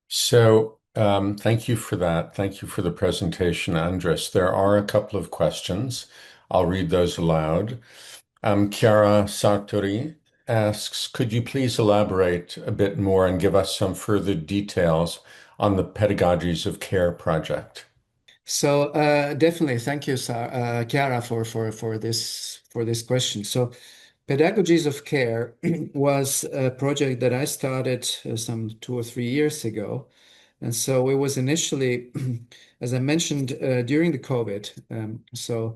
Speaker 1: So thank you for that. Thank you for the presentation, Andres. There are a couple of questions. I'll read those aloud. Chiara Sartori asks, could you please elaborate a bit more and give us some further details on the Pedagogies of Care project?
Speaker 2: So definitely, thank you, Chiara, for this question. So, Pedagogies of Care was a project that I started some 2 or 3 years ago, and so it was initially, as I mentioned, during the COVID. So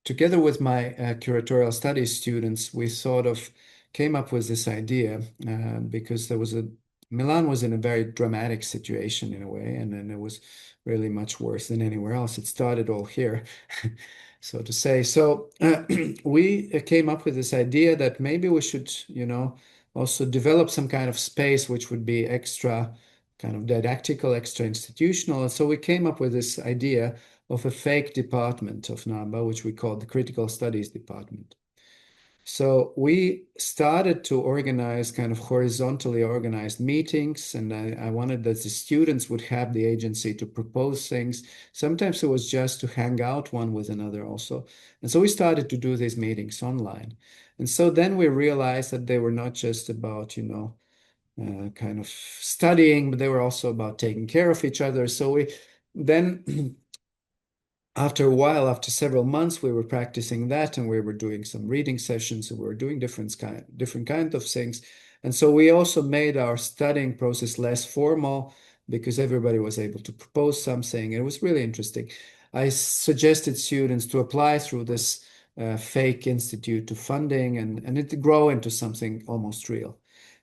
Speaker 2: together with my curatorial studies students, we sort of came up with this idea because Milan was in a very dramatic situation in a way, and then it was really much worse than anywhere else. It started all here, so to say. So we came up with this idea that maybe we should, also develop some kind of space which would be extra kind of didactical, extra institutional. And so we came up with this idea of a fake department of NAMBA, which we called the Critical Studies Department. So we started to organize kind of horizontally organized meetings, and I wanted that the students would have the agency to propose things. Sometimes it was just to hang out one with another also. And so we started to do these meetings online. And so then we realized that they were not just about, kind of studying, but they were also about taking care of each other. So we then after a while, after several months, we were practicing that, and we were doing some reading sessions, and we were doing different kind of things. And so we also made our studying process less formal because everybody was able to propose something. It was really interesting. I suggested students to apply through this fake institute to funding and it to grow into something almost real.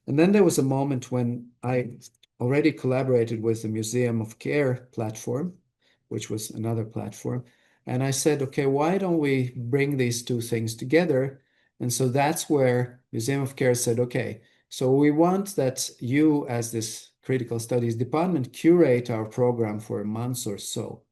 Speaker 2: And then there was a moment when I already collaborated with the Museum of Care platform, which was another platform. And I said, okay, why don't we bring these two things together? And so that's where Museum of Care said, okay, so we want that you, as this critical studies department, curate our program for a month or so.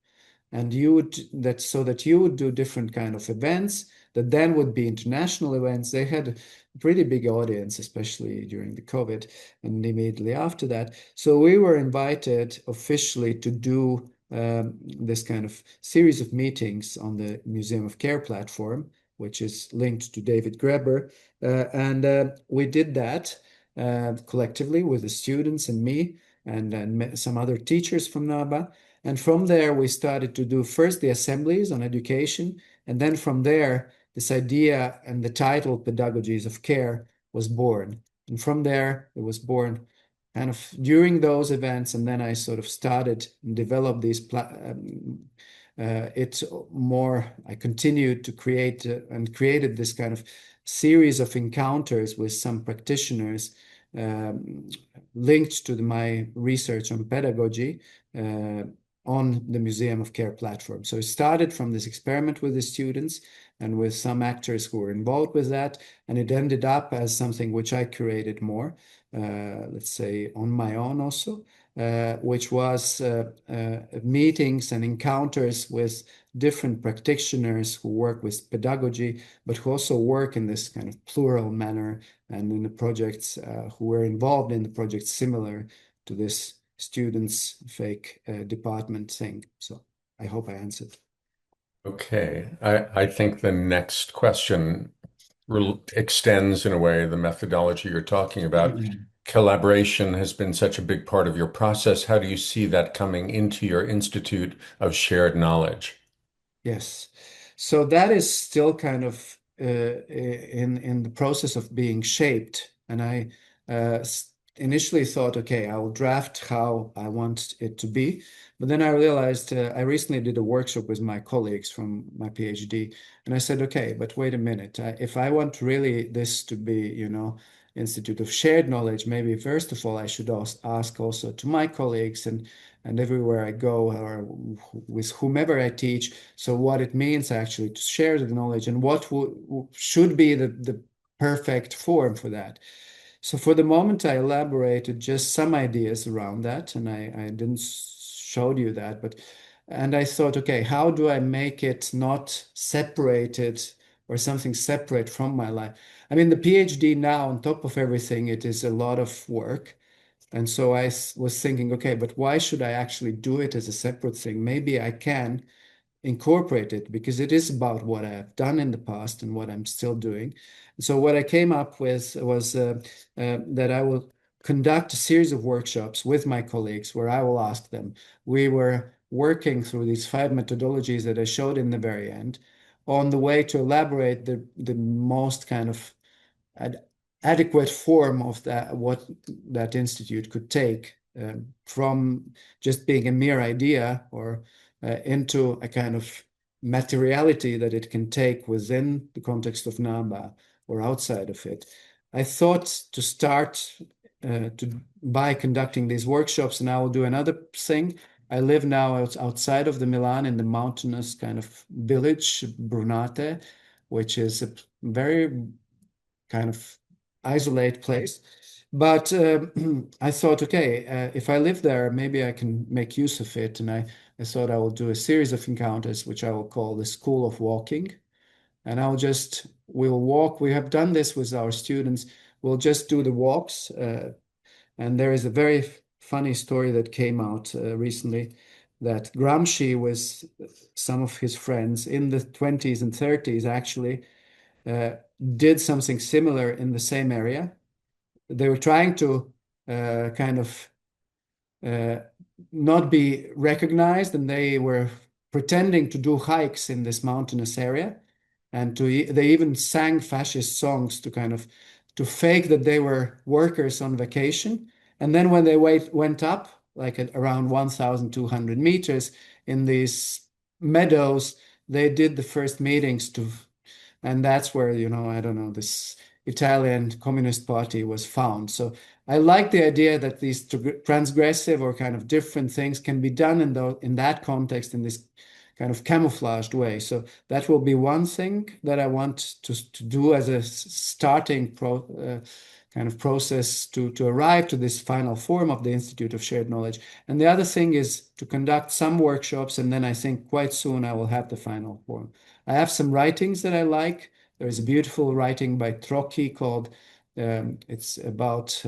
Speaker 2: And you would that so that you would do different kind of events that then would be international events. They had a pretty big audience, especially during the COVID and immediately after that. So we were invited officially to do this kind of series of meetings on the Museum of Care platform, which is linked to David Graeber. And we did that collectively with the students and me and some other teachers from NABA. And from there, we started to do first the assemblies on education. And then from there, this idea and the title Pedagogies of Care was born. And from there, it was born kind of during those events. And then I sort of started and developed these it's more, I continued to create and created this kind of series of encounters with some practitioners linked to my research on pedagogy on the Museum of Care platform. So it started from this experiment with the students and with some actors who were involved with that, and it ended up as something which I curated more, let's say on my own also, which was meetings and encounters with different practitioners who work with pedagogy, but who also work in this kind of plural manner and in the projects who were involved in the projects similar to this students fake department thing. So I hope I answered.
Speaker 1: Okay. I think the next question extends in a way the methodology you're talking about. Collaboration has been such a big part of your process. How do you see that coming into your Institute of Shared Knowledge?
Speaker 2: Yes. So that is still kind of in the process of being shaped. And I initially thought, okay, I will draft how I want it to be. But then I realized I recently did a workshop with my colleagues from my PhD, and I said, okay, but wait a minute. If I want really this to be, Institute of Shared Knowledge, maybe first of all, I should ask also to my colleagues and everywhere I go or with whomever I teach. So what it means actually to share the knowledge and what should be the perfect form for that. So for the moment, I elaborated just some ideas around that, and I didn't show you that, and I thought, okay, how do I make it not separated or something separate from my life? I mean, the PhD now, on top of everything, it is a lot of work. And so I was thinking, okay, but why should I actually do it as a separate thing? Maybe I can incorporate it because it is about what I have done in the past and what I'm still doing. So what I came up with was that I will conduct a series of workshops with my colleagues where I will ask them. We were working through these 5 methodologies that I showed in the very end on the way to elaborate the most kind of adequate form of that, what that institute could take from just being a mere idea or into a kind of materiality that it can take within the context of NABA or outside of it. I thought to start by conducting these workshops, and I will do another thing. I live now outside of the Milan in the mountainous kind of village, Brunate, which is a very kind of isolate place. But I thought, okay, if I live there, maybe I can make use of it. And I thought I will do a series of encounters, which I will call the School of Walking. And we'll walk. We have done this with our students. We'll just do the walks. And there is a very funny story that came out recently that Gramsci, with some of his friends in the 20s and 30s, actually did something similar in the same area. They were trying to kind of not be recognized, and they were pretending to do hikes in this mountainous area, and they even sang fascist songs to kind of to fake that they were workers on vacation. And then when they went up, like at around 1,200 meters in these Meadows, they did the first meetings to, and that's where, I don't know, this Italian Communist Party was found. So I like the idea that these transgressive or kind of different things can be done in that context, in this kind of camouflaged way. So that will be one thing that I want to do as a starting kind of process to arrive to this final form of the Institute of Shared Knowledge. And the other thing is to conduct some workshops, and then I think quite soon I will have the final form. I have some writings that I like. There is a beautiful writing by Trocchi called, it's about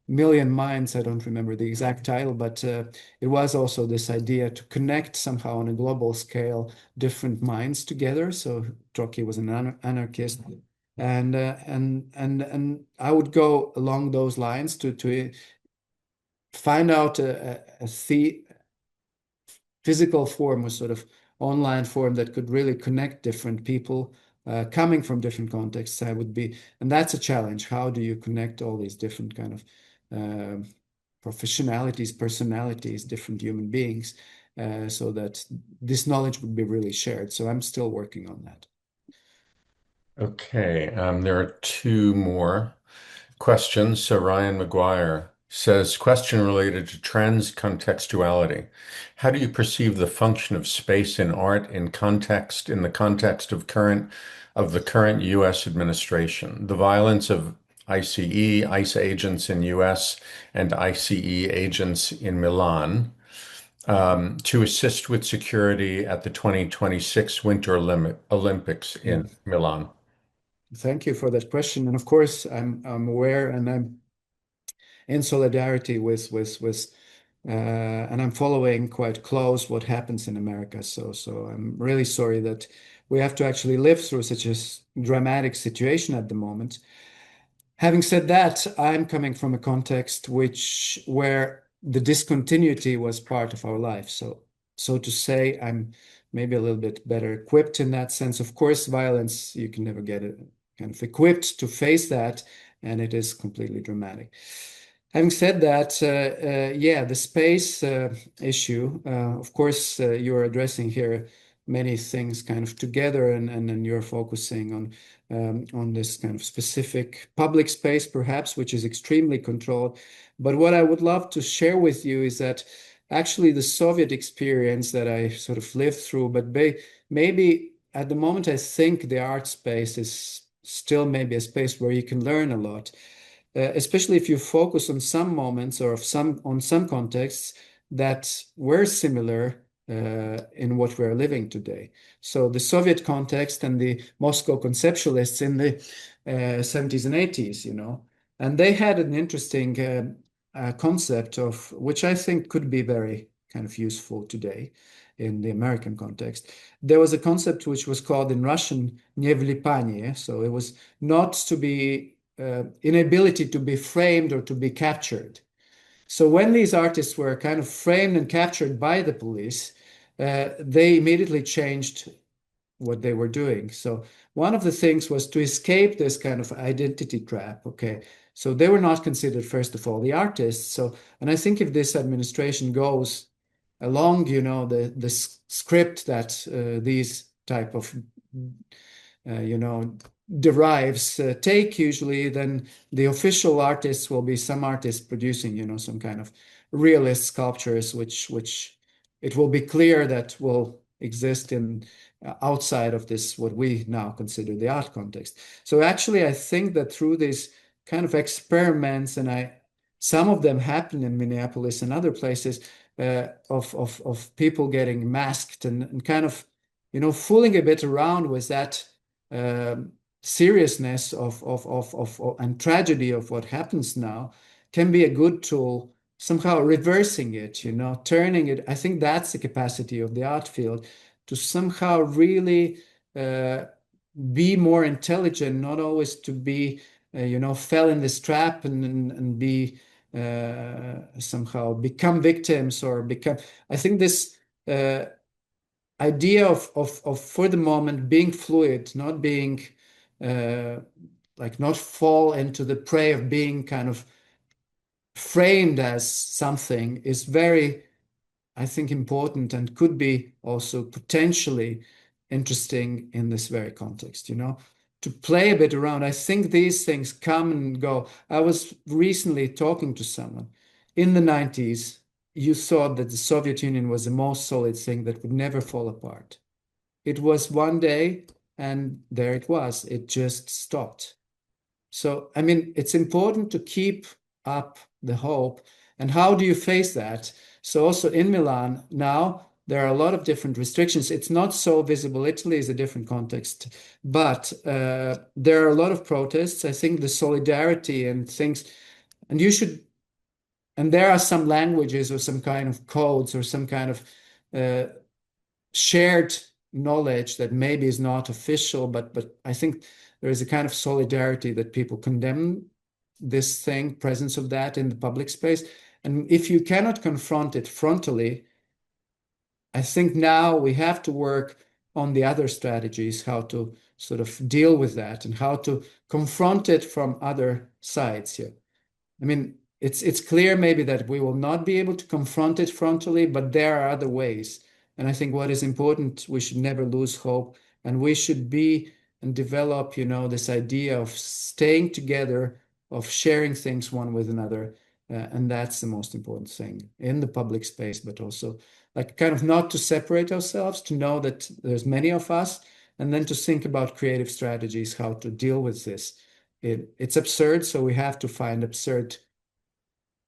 Speaker 2: Million Minds. I don't remember the exact title, but it was also this idea to connect somehow on a global scale different minds together. So Trocchi was an anarchist, and I would go along those lines to find out a physical form, or sort of online form that could really connect different people coming from different contexts. And that's a challenge. How do you connect all these different kind of professionalities, personalities, different human beings, so that this knowledge would be really shared? So I'm still working on that.
Speaker 1: Okay, there are two more questions. So Ryan McGuire says, question related to transcontextuality. How do you perceive the function of space in art in the context of the current US administration, the violence of ICE agents in US and ICE agents in Milan, to assist with security at the 2026 Winter Olympics
Speaker 2: Yeah.
Speaker 1: in Milan?
Speaker 2: Thank you for that question. And of course, I'm aware, and I'm in solidarity and I'm following quite close what happens in America. So I'm really sorry that we have to actually live through such a dramatic situation at the moment. Having said that, I'm coming from a context where the discontinuity was part of our life. So to say, I'm maybe a little bit better equipped in that sense. Of course, violence, you can never get it kind of equipped to face that, and it is completely dramatic. Having said that, yeah, the space issue, of course, you're addressing here many things kind of together, and you're focusing on this kind of specific public space, perhaps, which is extremely controlled. But what I would love to share with you is that actually the Soviet experience that I sort of lived through, but maybe at the moment, I think the art space is still maybe a space where you can learn a lot, especially if you focus on some moments or on some contexts that were similar in what we're living today. So the Soviet context and the Moscow conceptualists in the 70s and 80s, and they had an interesting concept of which I think could be very kind of useful today in the American context. There was a concept which was called in Russian "невлипание," so it was not to be inability to be framed or to be captured. So when these artists were kind of framed and captured by the police, they immediately changed what they were doing. So one of the things was to escape this kind of identity trap. Okay. So they were not considered, first of all, the artists. So, and I think if this administration goes along, the script that these type of, derives take usually, then the official artists will be some artists producing, some kind of realist sculptures, which it will be clear that will exist in outside of this, what we now consider the art context. So actually, I think that through these kind of experiments, and some of them happen in Minneapolis and other places, of people getting masked and kind of, fooling a bit around with that seriousness of and tragedy of what happens now can be a good tool, somehow reversing it, turning it. I think that's the capacity of the art field, to somehow really be more intelligent, not always to be, fell in this trap and be somehow become victims or become. I think this idea of for the moment being fluid, not being uh, like not fall into the prey of being kind of framed as something, is very I think, important and could be also potentially interesting in this very context, to play a bit around. I think these things come and go. I was recently talking to someone in the 90s. You thought that the Soviet Union was the most solid thing that would never fall apart. It was one day, and there it was. It just stopped. So, I mean, it's important to keep up the hope. And how do you face that? So, also in Milan now, there are a lot of different restrictions. It's not so visible. Italy is a different context, but there are a lot of protests. I think the solidarity and things, and and there are some languages or some kind of codes or some kind of shared knowledge that maybe is not official, but I think there is a kind of solidarity that people condemn this thing, presence of that in the public space. And if you cannot confront it frontally, I think now we have to work on the other strategies, how to sort of deal with that and how to confront it from other sides here. I mean, it's clear maybe that we will not be able to confront it frontally, but there are other ways. And I think what is important, we should never lose hope, and we should be and develop, this idea of staying together, of sharing things one with another. And that's the most important thing in the public space, but also like kind of not to separate ourselves, to know that there's many of us, and then to think about creative strategies, how to deal with this. It's absurd, so we have to find absurd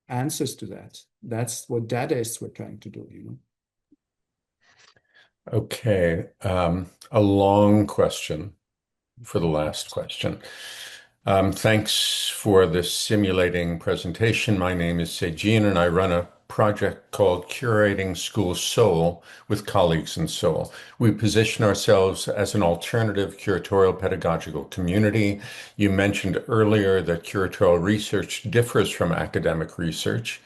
Speaker 2: answers to that. That's what Dadaists were trying to do.
Speaker 1: Okay. A long question for the last question. Thanks for this simulating presentation. My name is Sejin, and I run a project called Curating School Seoul with colleagues in Seoul. We position ourselves as an alternative curatorial pedagogical community. You mentioned earlier that curatorial research differs from academic research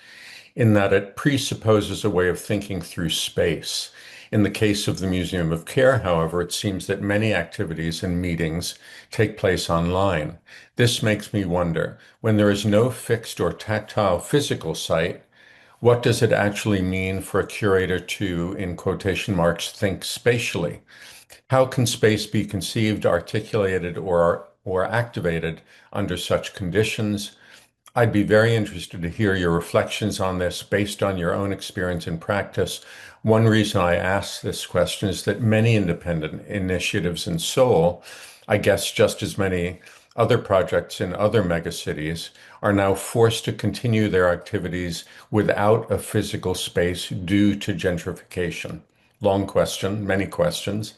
Speaker 1: in that it presupposes a way of thinking through space. In the case of the Museum of Care, however, it seems that many activities and meetings take place online. This makes me wonder, when there is no fixed or tactile physical site, what does it actually mean for a curator to, in quotation marks, think spatially? How can space be conceived, articulated, or activated under such conditions? I'd be very interested to hear your reflections on this based on your own experience and practice. One reason I ask this question is that many independent initiatives in Seoul, I guess just as many other projects in other megacities, are now forced to continue their activities without a physical space due to gentrification. Long question, many questions.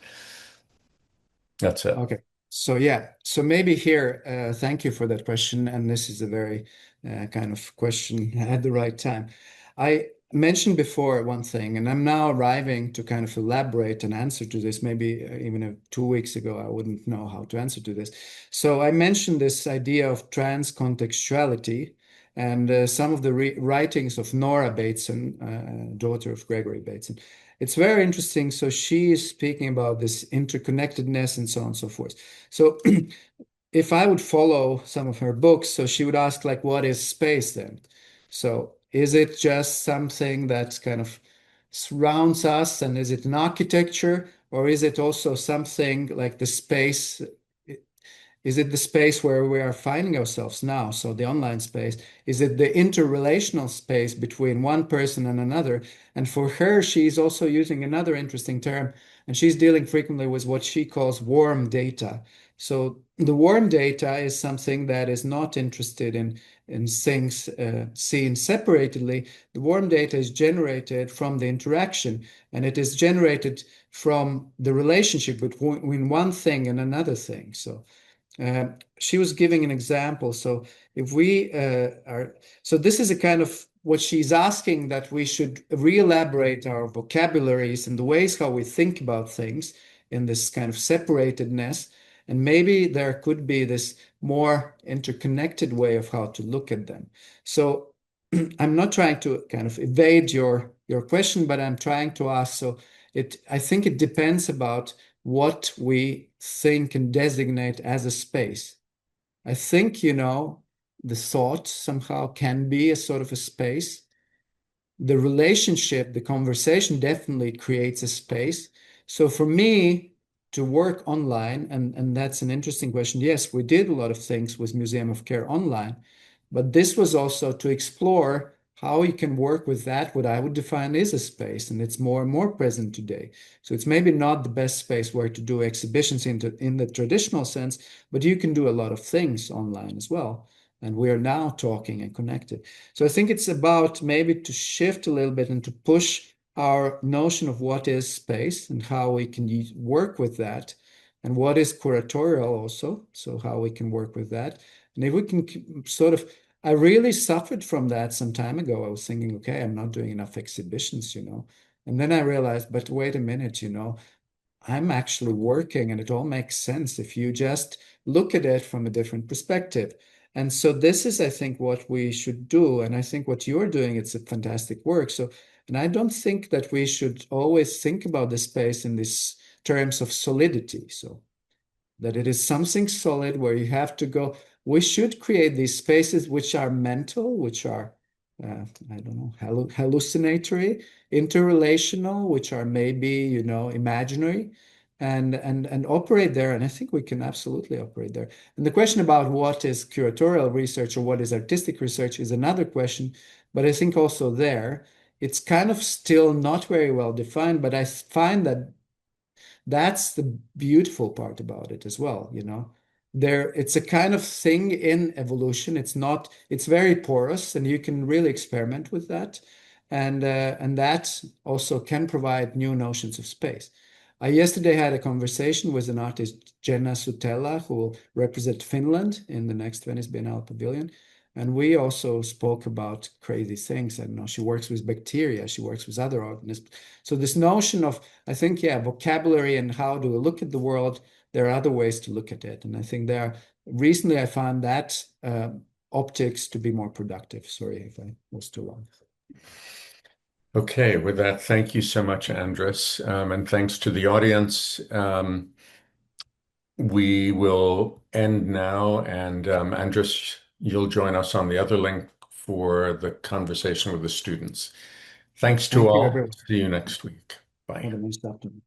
Speaker 1: That's it.
Speaker 2: Okay. So yeah, so maybe here, thank you for that question. And this is a very kind of question at the right time. I mentioned before one thing, and I'm now arriving to kind of elaborate an answer to this. Maybe even 2 weeks ago, I wouldn't know how to answer to this. So I mentioned this idea of transcontextuality and some of the writings of Nora Bateson, daughter of Gregory Bateson. It's very interesting. So she is speaking about this interconnectedness and so on and so forth. So if I would follow some of her books, so she would ask, like, what is space then? So is it just something that kind of surrounds us, and is it an architecture, or is it also something like the space? Is it the space where we are finding ourselves now? So the online space, is it the interrelational space between one person and another? And for her, she's also using another interesting term, and she's dealing frequently with what she calls warm data. So the warm data is something that is not interested in things seen separately. The warm data is generated from the interaction, and it is generated from the relationship between one thing and another thing. So she was giving an example. So if we so this is a kind of what she's asking, that we should re-elaborate our vocabularies and the ways how we think about things in this kind of separatedness. And maybe there could be this more interconnected way of how to look at them. So I'm not trying to kind of evade your question, but I'm trying to ask. So I think it depends about what we think and designate as a space. I think, the thought somehow can be a sort of a space. the relationship, the conversation definitely creates a space. So for me to work online, and that's an interesting question. Yes, we did a lot of things with Museum of Care online, but this was also to explore how you can work with that, what I would define is a space, and it's more and more present today. So it's maybe not the best space where to do exhibitions in the traditional sense, but you can do a lot of things online as well. And we are now talking and connected. So I think it's about maybe to shift a little bit and to push our notion of what is space and how we can work with that, and what is curatorial also. So how we can work with that. And if we can sort of, I really suffered from that some time ago. I was thinking, okay, I'm not doing enough exhibitions, you know. And then I realized, but wait a minute, you know, I'm actually working and it all makes sense if you just look at it from a different perspective. And so this is, I think, what we should do. And I think what you're doing, it's a fantastic work. So, and I don't think that we should always think about the space in these terms of solidity. So that it is something solid where you have to go. We should create these spaces which are mental, which are, I don't know, hallucinatory, interrelational, which are maybe, you know, imaginary, and operate there. And I think we can absolutely operate there. And the question about what is curatorial research or what is artistic research is another question. But I think also there, it's kind of still not very well defined, but I find that that's the beautiful part about it as well, you know. It's a kind of thing in evolution. It's not, it's very porous and you can really experiment with that. And that also can provide new notions of space. I yesterday had a conversation with an artist, Jenna Sutella, who will represent Finland in the next Venice Biennale Pavilion. And we also spoke about crazy things. I don't know, she works with bacteria, she works with other organisms. So this notion of, I think, yeah, vocabulary and how do we look at the world, there are other ways to look at it. And I think recently I found that optics to be more productive. Sorry if I was too long.
Speaker 1: Okay, with that, thank you so much, Andres, and thanks to the audience. We will end now, and Andres, you'll join us on the other link for the conversation with the students. Thanks to
Speaker 2: Thank you,
Speaker 1: all.
Speaker 2: everyone.
Speaker 1: See you next week. Bye.
Speaker 2: Have a nice afternoon.